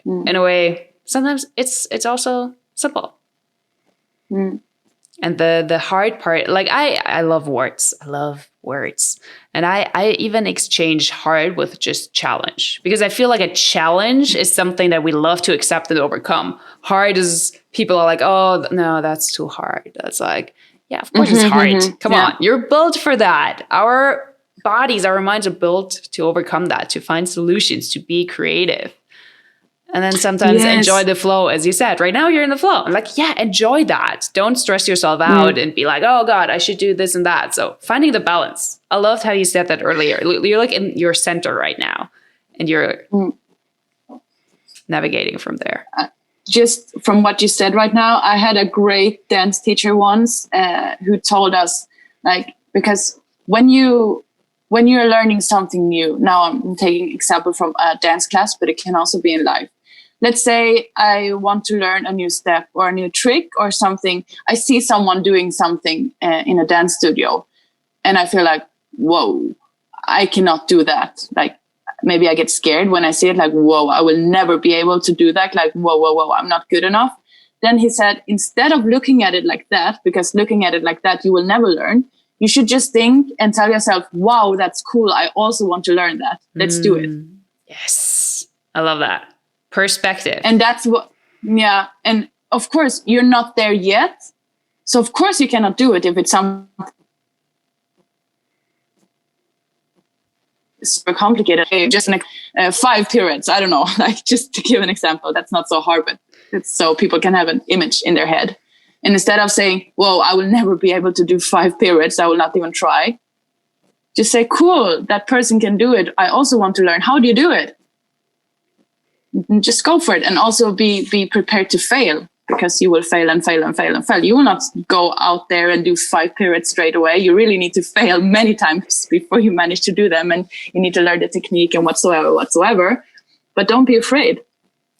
In a way, sometimes it's also simple. And the hard part, I love words. I love words. And I even exchange hard with just challenge, because I feel like a challenge is something that we love to accept and overcome. Hard is, people are like, oh, no, that's too hard. That's of course it's hard. Come on, you're built for that. Our bodies, our minds are built to overcome that, to find solutions, to be creative. And then sometimes enjoy the flow, as you said. Right now you're in the flow. I'm enjoy that. Don't stress yourself out and be like, oh God, I should do this and that. So finding the balance. I loved how you said that earlier. You're in your center right now, and you're navigating from there. Just from what you said right now, I had a great dance teacher once who told us, because when you're learning something new, now I'm taking example from a dance class, but it can also be in life. Let's say I want to learn a new step or a new trick or something. I see someone doing something in a dance studio, and I feel whoa, I cannot do that. Maybe I get scared when I see it, whoa, I will never be able to do that. Whoa, I'm not good enough. Then he said, instead of looking at it like that, because looking at it like that, you will never learn. You should just think and tell yourself, wow, that's cool. I also want to learn that. Let's do it. Yes. I love that. Perspective. And that's what, And of course, you're not there yet. So of course you cannot do it if it's something super complicated. Just 5 periods. I don't know. Just to give an example, that's not so hard, but it's so people can have an image in their head. And instead of saying, whoa, I will never be able to do 5 periods, I will not even try. Just say, cool, that person can do it. I also want to learn. How do you do it? And just go for it. And also be prepared to fail. because you will fail and fail and fail and fail. You will not go out there and do 5 periods straight away. You really need to fail many times before you manage to do them. And you need to learn the technique and whatsoever. But don't be afraid.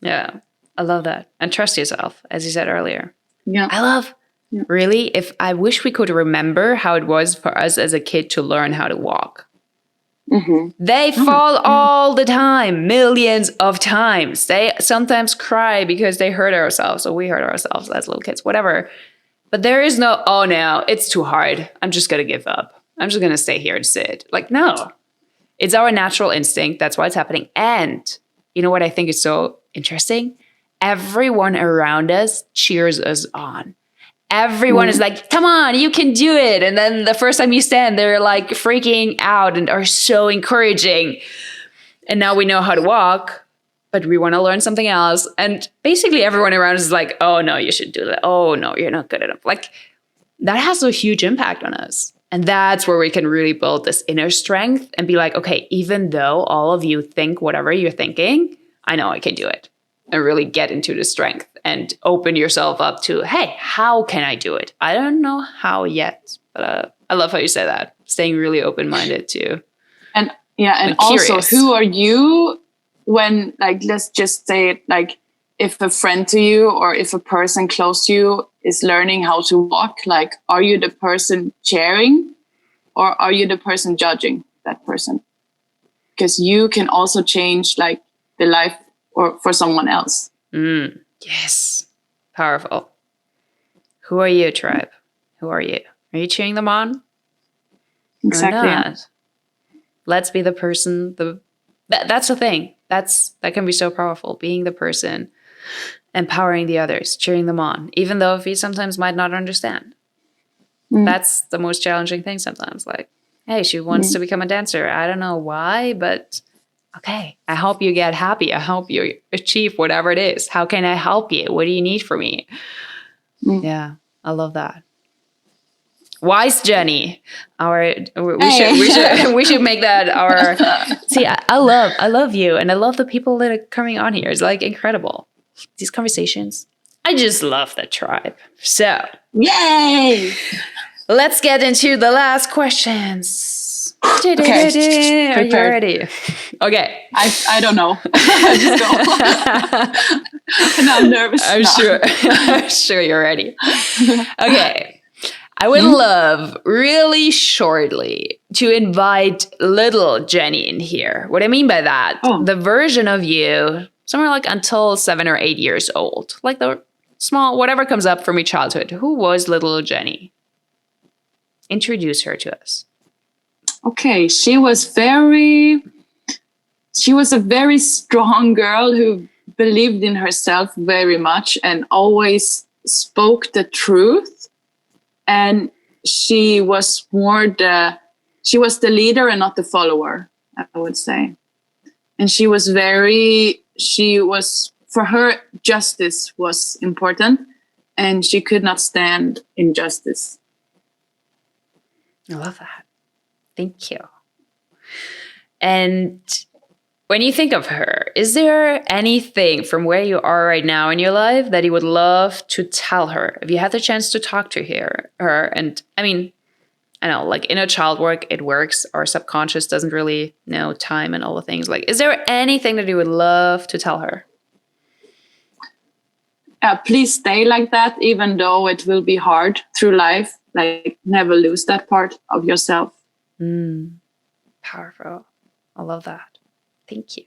Yeah, I love that. And trust yourself, as you said earlier. Yeah. Really, if I wish we could remember how it was for us as a kid to learn how to walk. They fall all the time, millions of times. They sometimes cry because they hurt ourselves, or we hurt ourselves as little kids, whatever. But there is no, oh no, it's too hard. I'm just going to give up. I'm just going to stay here and sit. Like, no, it's our natural instinct. That's why it's happening. And you know what I think is so interesting? Everyone around us cheers us on. Everyone is like, come on, you can do it. And then the first time you stand, they're like freaking out and are so encouraging. And now we know how to walk, but we want to learn something else. And basically everyone around us is like, oh no, you should do that. Oh no, you're not good enough. Like, that has a huge impact on us. And that's where we can really build this inner strength and be like, okay, even though all of you think whatever you're thinking, I know I can do it. And really get into the strength and open yourself up to, hey, how can I do it? I don't know how yet, but I love how you say that. Staying really open-minded too. And also, curious. Who are you when, like, let's just say it, like, if a friend to you or if a person close to you is learning how to walk, like, are you the person cheering or are you the person judging that person? Because you can also change, like, the life or for someone else. Yes. Powerful. Who are you, tribe? Who are you? Are you cheering them on? Exactly. Or not? Let's be the person. That's the thing. That can be so powerful. Being the person, empowering the others, cheering them on, even though we sometimes might not understand. That's the most challenging thing sometimes. Like, hey, she wants to become a dancer. I don't know why, but okay, I hope you get happy. I hope you achieve whatever it is. How can I help you? What do you need from me? Yeah, I love that. Wise Jennie. We should make that our. See, I love you, and I love the people that are coming on here. It's like incredible. These conversations. I just love the tribe. So, yay! Let's get into the last questions. Okay. Are you ready? Okay. I don't know. Just go. And I'm nervous. I'm sure you're ready. Okay. I would love really shortly to invite little Jennie in here. What I mean by that, the version of you, somewhere like until 7 or 8 years old, like the small, whatever comes up from your childhood. Who was little Jennie? Introduce her to us. Okay, she was a very strong girl who believed in herself very much and always spoke the truth. And she was the leader and not the follower, I would say. And for her, justice was important, and she could not stand injustice. I love that. Thank you. And when you think of her, is there anything from where you are right now in your life that you would love to tell her? If you had the chance to talk to her, and I mean, I know, like inner child work, it works. Our subconscious doesn't really know time and all the things. Like, is there anything that you would love to tell her? Please stay like that, even though it will be hard through life. Like, never lose that part of yourself. Powerful. I love that. Thank you.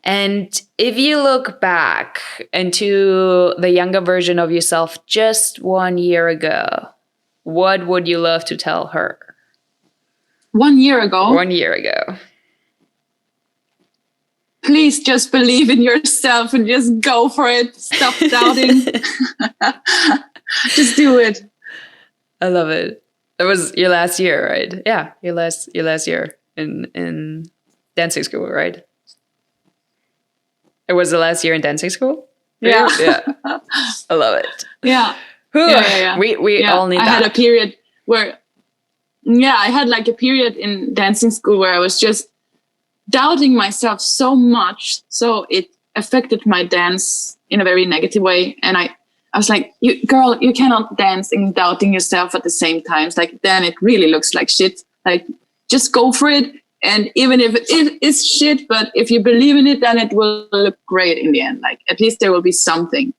And if you look back into the younger version of yourself just 1 year ago, what would you love to tell her? 1 year ago? 1 year ago. Please just believe in yourself and just go for it. Stop doubting. Just do it. I love it. It was your last year, right? Yeah, your last year in dancing school, right? It was the last year in dancing school? Yeah. Yeah. I love it. Yeah. Yeah. We all need that. I had a period where, I had like a period in dancing school where I was just doubting myself so much. So it affected my dance in a very negative way. And I was like, you cannot dance and doubting yourself at the same time. It's like, then it really looks like shit. Like, just go for it. And even if it is shit, but if you believe in it, then it will look great in the end. Like, at least there will be something.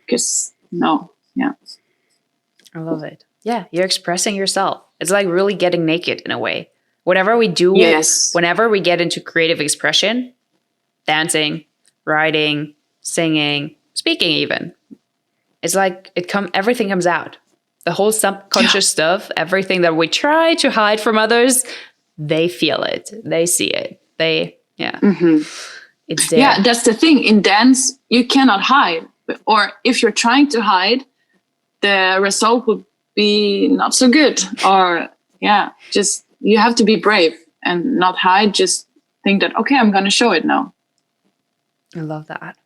Because, yeah. I love it. Yeah, you're expressing yourself. It's like really getting naked in a way. Whatever we do, whenever we get into creative expression, dancing, writing, singing, speaking even, it's like everything comes out. The whole subconscious stuff, everything that we try to hide from others, they feel it. They see it. It's there. Yeah, that's the thing. In dance, you cannot hide. Or if you're trying to hide, the result would be not so good. Or, just you have to be brave and not hide. Just think that, okay, I'm going to show it now. I love that.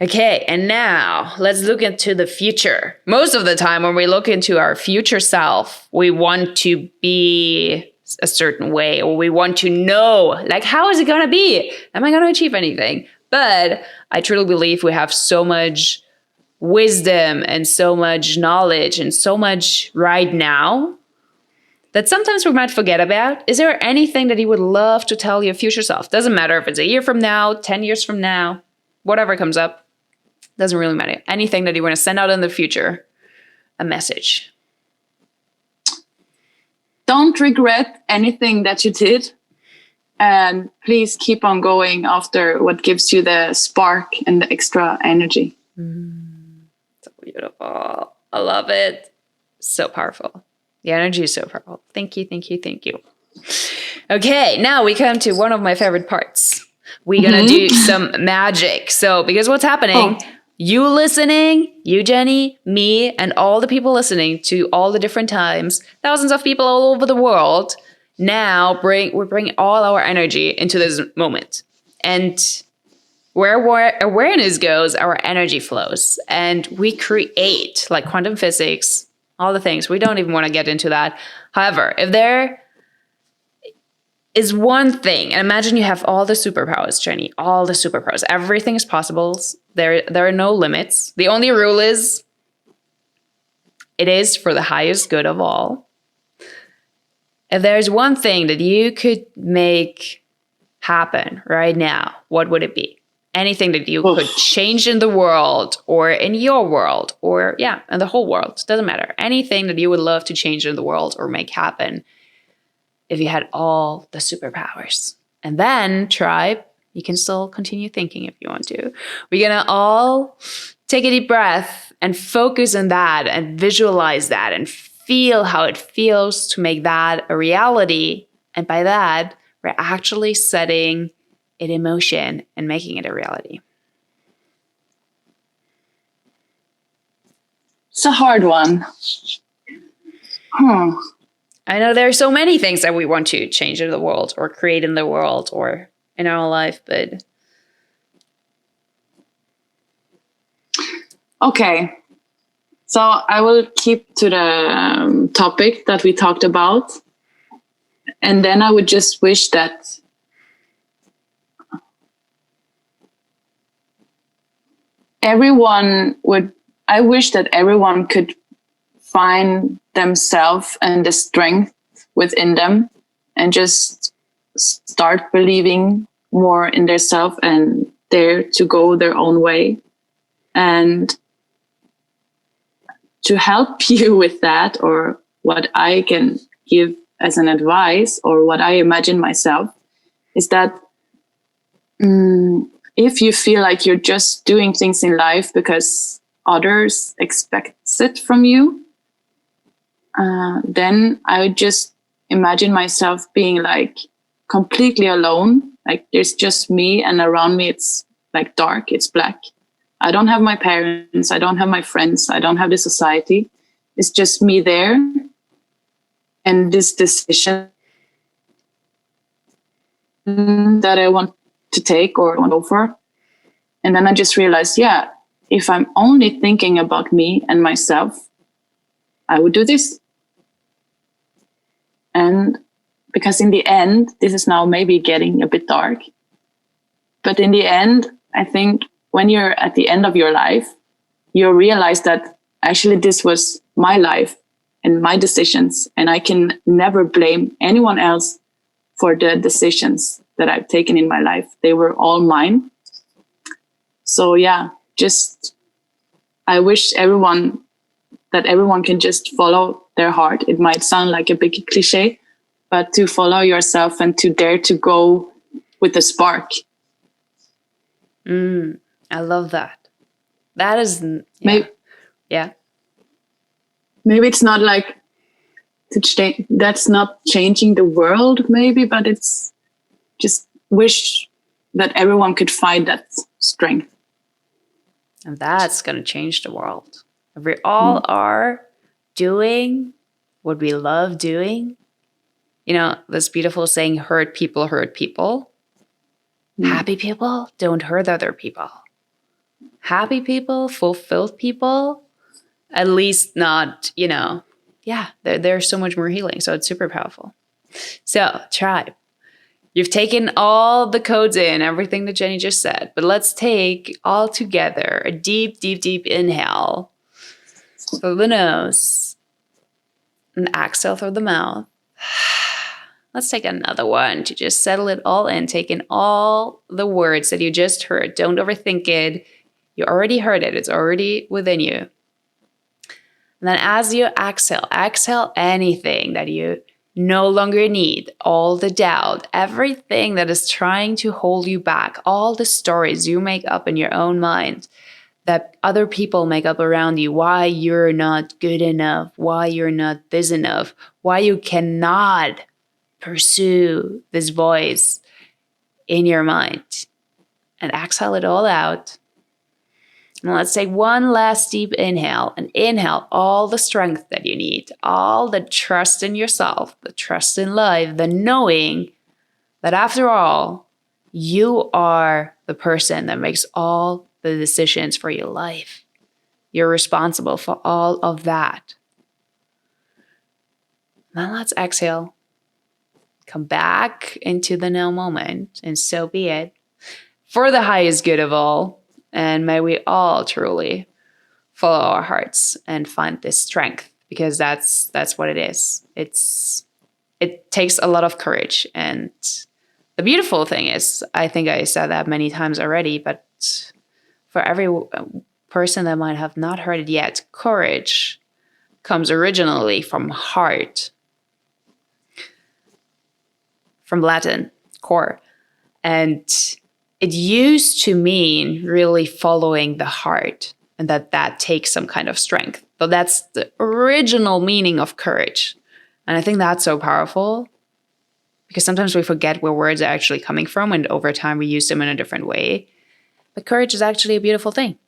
Okay, and now let's look into the future. Most of the time when we look into our future self, we want to be a certain way, or we want to know, like, how is it going to be? Am I going to achieve anything? But I truly believe we have so much wisdom and so much knowledge and so much right now that sometimes we might forget about. Is there anything that you would love to tell your future self? Doesn't matter if it's a year from now, 10 years from now, whatever comes up. Doesn't really matter. Anything that you want to send out in the future, a message. Don't regret anything that you did. And please keep on going after what gives you the spark and the extra energy. So beautiful. I love it. So powerful. The energy is so powerful. Thank you, thank you, thank you. Okay, now we come to one of my favorite parts. We're going to do some magic. So, because what's happening, you listening, you, Jennie, me, and all the people listening to all the different times, thousands of people all over the world, now we're bringing all our energy into this moment. And where awareness goes, our energy flows. And we create, like quantum physics, all the things. We don't even want to get into that. However, if there is one thing, and imagine you have all the superpowers, Jennie, all the superpowers. Everything is possible. There are no limits. The only rule is it is for the highest good of all. If there's one thing that you could make happen right now, what would it be? Anything that you could change in the world or in your world or, in the whole world. Doesn't matter. Anything that you would love to change in the world or make happen if you had all the superpowers. And then, tribe, you can still continue thinking if you want to. We're going to all take a deep breath and focus on that and visualize that and feel how it feels to make that a reality. And by that, we're actually setting it in motion and making it a reality. It's a hard one. I know there are so many things that we want to change in the world or create in the world or in our life, but... Okay. So I will keep to the topic that we talked about. And then I would just wish that I wish that everyone could find themselves and the strength within them and just start believing more in themselves and dare to go their own way. And to help you with that, or what I can give as an advice or what I imagine myself, is that if you feel like you're just doing things in life because others expect it from you, then I would just imagine myself being like completely alone. Like there's just me, and around me it's like dark, it's black. I don't have my parents, I don't have my friends, I don't have the society. It's just me there. And this decision that I want to take or want to go for. And then I just realized, if I'm only thinking about me and myself, I would do this. And because in the end, this is now maybe getting a bit dark, but in the end, I think when you're at the end of your life, you realize that actually this was my life and my decisions, and I can never blame anyone else for the decisions that I've taken in my life. They were all mine. So yeah, just I wish everyone can just follow their heart. It might sound like a big cliche, but to follow yourself and to dare to go with the spark. I love that. That is, yeah. Maybe it's not like to change. That's not changing the world, maybe, but it's just wish that everyone could find that strength. And that's going to change the world. If we all are doing what we love doing, you know, this beautiful saying, hurt people hurt people. Happy people don't hurt other people. Happy people, fulfilled people, at least not, you know, there's so much more healing. So it's super powerful. So, tribe, you've taken all the codes in, everything that Jennie just said, but let's take all together a deep, deep, deep inhale through the nose and exhale through the mouth. Let's take another one to just settle it all in, take in all the words that you just heard. Don't overthink it. You already heard it. It's already within you. And then as you exhale anything that you no longer need, all the doubt, everything that is trying to hold you back, all the stories you make up in your own mind that other people make up around you, why you're not good enough, why you're not this enough, why you cannot pursue this voice in your mind, and exhale it all out. And let's take one last deep inhale and inhale all the strength that you need, all the trust in yourself, the trust in life, the knowing that after all, you are the person that makes all the decisions for your life. You're responsible for all of that. Now let's exhale. Come back into the now moment, and so be it. For the highest good of all, and may we all truly follow our hearts and find this strength, because that's what it is. It takes a lot of courage, and the beautiful thing is, I think I said that many times already, but for every person that might have not heard it yet, courage comes originally from heart. From Latin, cor. And it used to mean really following the heart, and that takes some kind of strength. But that's the original meaning of courage. And I think that's so powerful, because sometimes we forget where words are actually coming from, and over time we use them in a different way. But courage is actually a beautiful thing.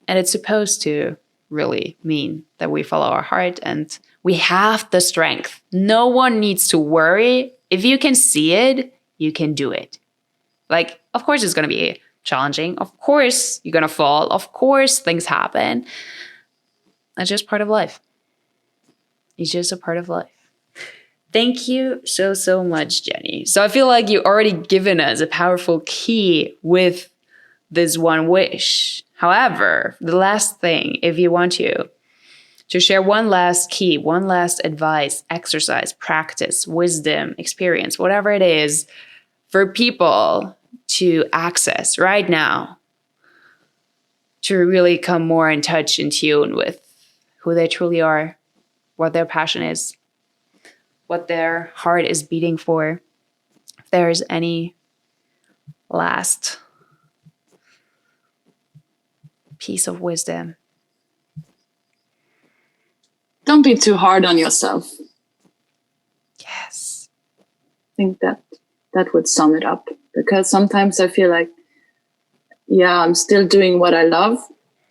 And it's supposed to really mean that we follow our heart and we have the strength. No one needs to worry. If you can see it, you can do it. Like, of course, it's going to be challenging. Of course, you're going to fall. Of course, things happen. That's just part of life. It's just a part of life. Thank you so much, Jennie. So I feel like you already given us a powerful key with this one wish. However, the last thing, if you want to share one last key, one last advice, exercise, practice, wisdom, experience, whatever it is for people to access right now to really come more in touch, in tune with who they truly are, what their passion is, what their heart is beating for. If there's any last piece of wisdom. Don't be too hard on yourself. Yes. I think that would sum it up. Because sometimes I feel like, I'm still doing what I love.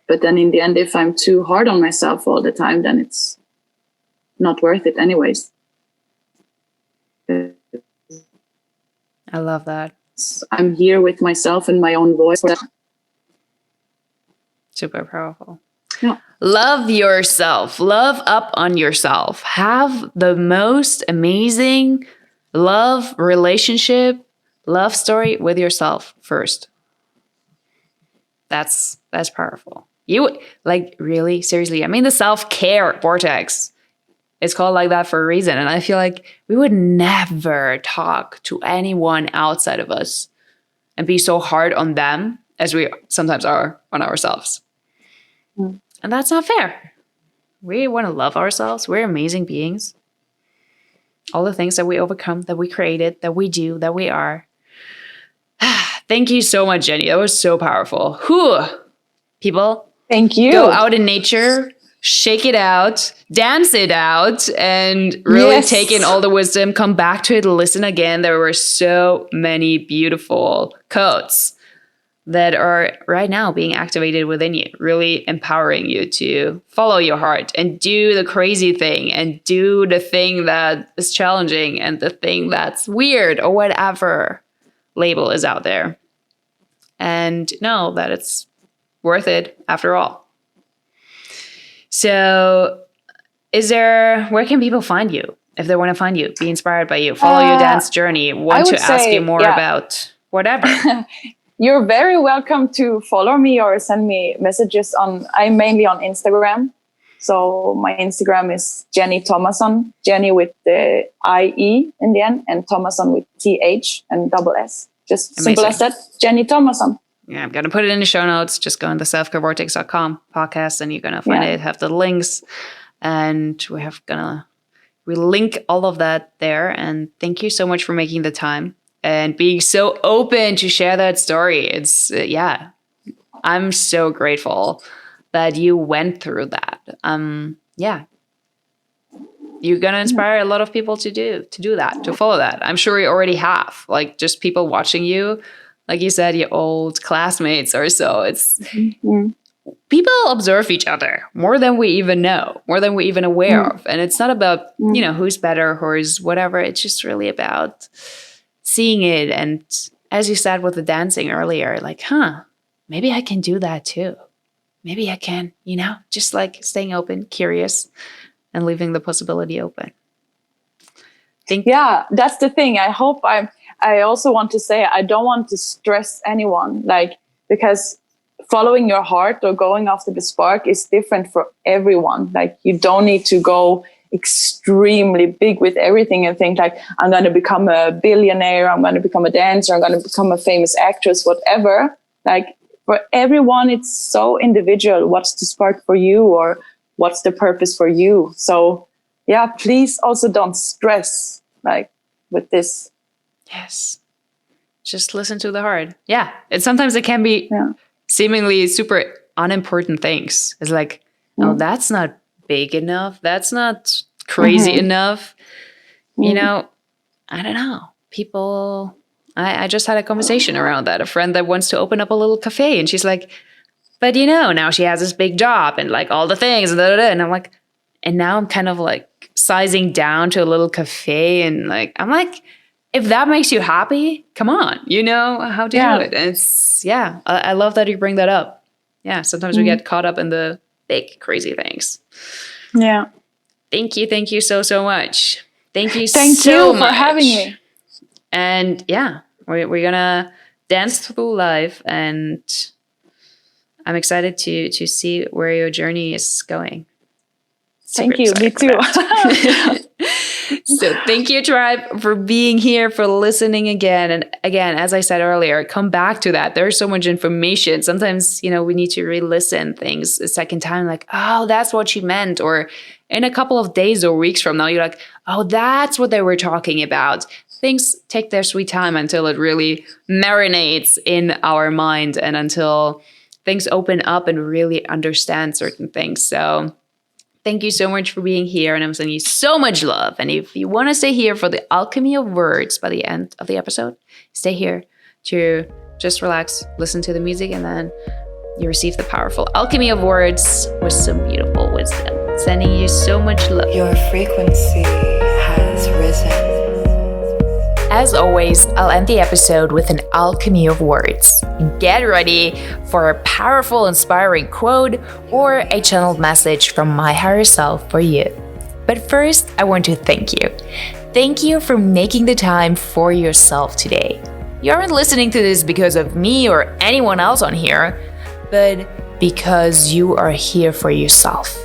But then in the end, if I'm too hard on myself all the time, then it's not worth it anyways. I love that. I'm here with myself and my own voice. Super powerful. Yeah. Love yourself. Love up on yourself. Have the most amazing love relationship, love story with yourself first. That's powerful. You like really seriously. I mean, the self-care vortex. It's called like that for a reason. And I feel like we would never talk to anyone outside of us and be so hard on them as we sometimes are on ourselves. And that's not fair. We want to love ourselves. We're amazing beings. All the things that we overcome, that we created, that we do, that we are. Thank you so much, Jennie. That was so powerful. Whew. People, thank you. Go out in nature, shake it out, dance it out, and really take in all the wisdom. Come back to it, listen again. There were so many beautiful quotes that are right now being activated within you, really empowering you to follow your heart and do the crazy thing and do the thing that is challenging and the thing that's weird or whatever label is out there. And know that it's worth it after all. So where can people find you if they want to find you, be inspired by you, follow your dance journey, want to ask you more about whatever? You're very welcome to follow me or send me messages I'm mainly on Instagram. So my Instagram is Jennie Thomasson, Jennie with the IE in the end, and Thomasson with TH and double S. Just amazing. Simple as that, Jennie Thomasson. Yeah, I'm going to put it in the show notes. Just go on the selfcarevortex.com podcast and you're going to find it, have the links. And we link all of that there. And thank you so much for making the time and being so open to share that story. It's, I'm so grateful that you went through that. You're going to inspire a lot of people to do that, to follow that. I'm sure you already have, like just people watching you, like you said, your old classmates or so. It's people observe each other more than we even know, more than we even aware of. And it's not about, who's better, who's whatever. It's just really about seeing it. And as you said with the dancing earlier, like, maybe I can do that too. Maybe I can, just like staying open, curious, and leaving the possibility open. That's the thing. I also want to say, I don't want to stress anyone, because following your heart or going after the spark is different for everyone. Like, you don't need to go extremely big with everything and think like, I'm going to become a billionaire, I'm going to become a dancer, I'm going to become a famous actress, whatever. Like, for everyone, it's so individual. What's the spark for you, or what's the purpose for you? So please also don't stress with this. Yes. Just listen to the heart. Yeah. And sometimes it can be seemingly super unimportant things. It's like, oh, that's not big enough. That's not crazy enough. I don't know. People, I just had a conversation around that. A friend that wants to open up a little cafe, and she's like, but now she has this big job and like all the things and and I'm like, and now I'm kind of like sizing down to a little cafe, and like, I'm like, if that makes you happy, come on, you know how to do it. And it's, I love that you bring that up. Yeah. Sometimes we get caught up in the big, crazy things. Yeah. Thank you. Thank you so much. Thank you Thank so you much for having me. And we're going to dance through life, and I'm excited to see where your journey is going. Thank you. Me too. So thank you, tribe, for being here, for listening again. And again, as I said earlier, come back to that. There's so much information. Sometimes, we need to re-listen things a second time, like, oh, that's what she meant. Or in a couple of days or weeks from now, you're like, oh, that's what they were talking about. Things take their sweet time until it really marinates in our mind and until things open up and really understand certain things. So thank you so much for being here, and I'm sending you so much love. And if you want to stay here for the alchemy of words by the end of the episode, stay here to just relax, listen to the music, and then you receive the powerful alchemy of words with some beautiful wisdom. Sending you so much love. Your frequency has risen. As always, I'll end the episode with an alchemy of words. Get ready for a powerful, inspiring quote or a channeled message from my higher self for you. But first, I want to thank you. Thank you for making the time for yourself today. You aren't listening to this because of me or anyone else on here. but because you are here for yourself.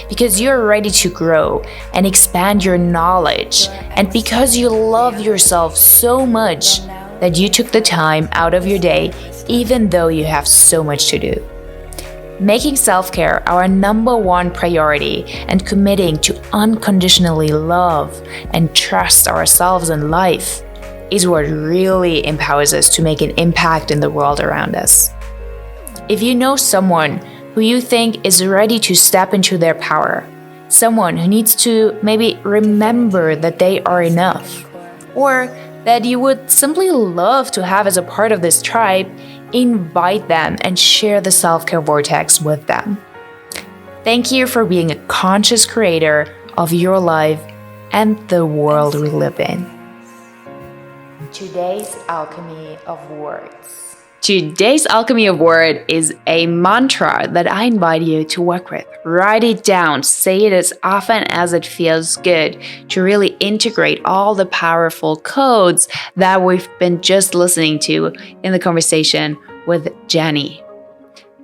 Because you're ready to grow and expand your knowledge, and because you love yourself so much that you took the time out of your day even though you have so much to do. Making self-care our number one priority and committing to unconditionally love and trust ourselves and life is what really empowers us to make an impact in the world around us. If you know someone who you think is ready to step into their power, someone who needs to maybe remember that they are enough, or that you would simply love to have as a part of this tribe, invite them and share the Self-Care Vortex with them. Thank you for being a conscious creator of your life and the world we live in. Today's Alchemy of Words. Today's Alchemy of Word is a mantra that I invite you to work with. Write it down, say it as often as it feels good to really integrate all the powerful codes that we've been just listening to in the conversation with Jennie.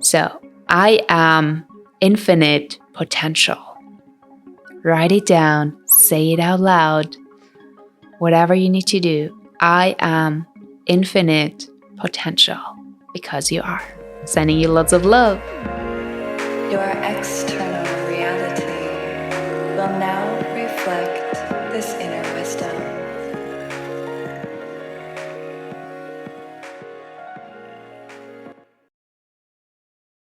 So, I am infinite potential. Write it down, say it out loud. Whatever you need to do, I am infinite potential, because you are. Sending you lots of love. You are extra.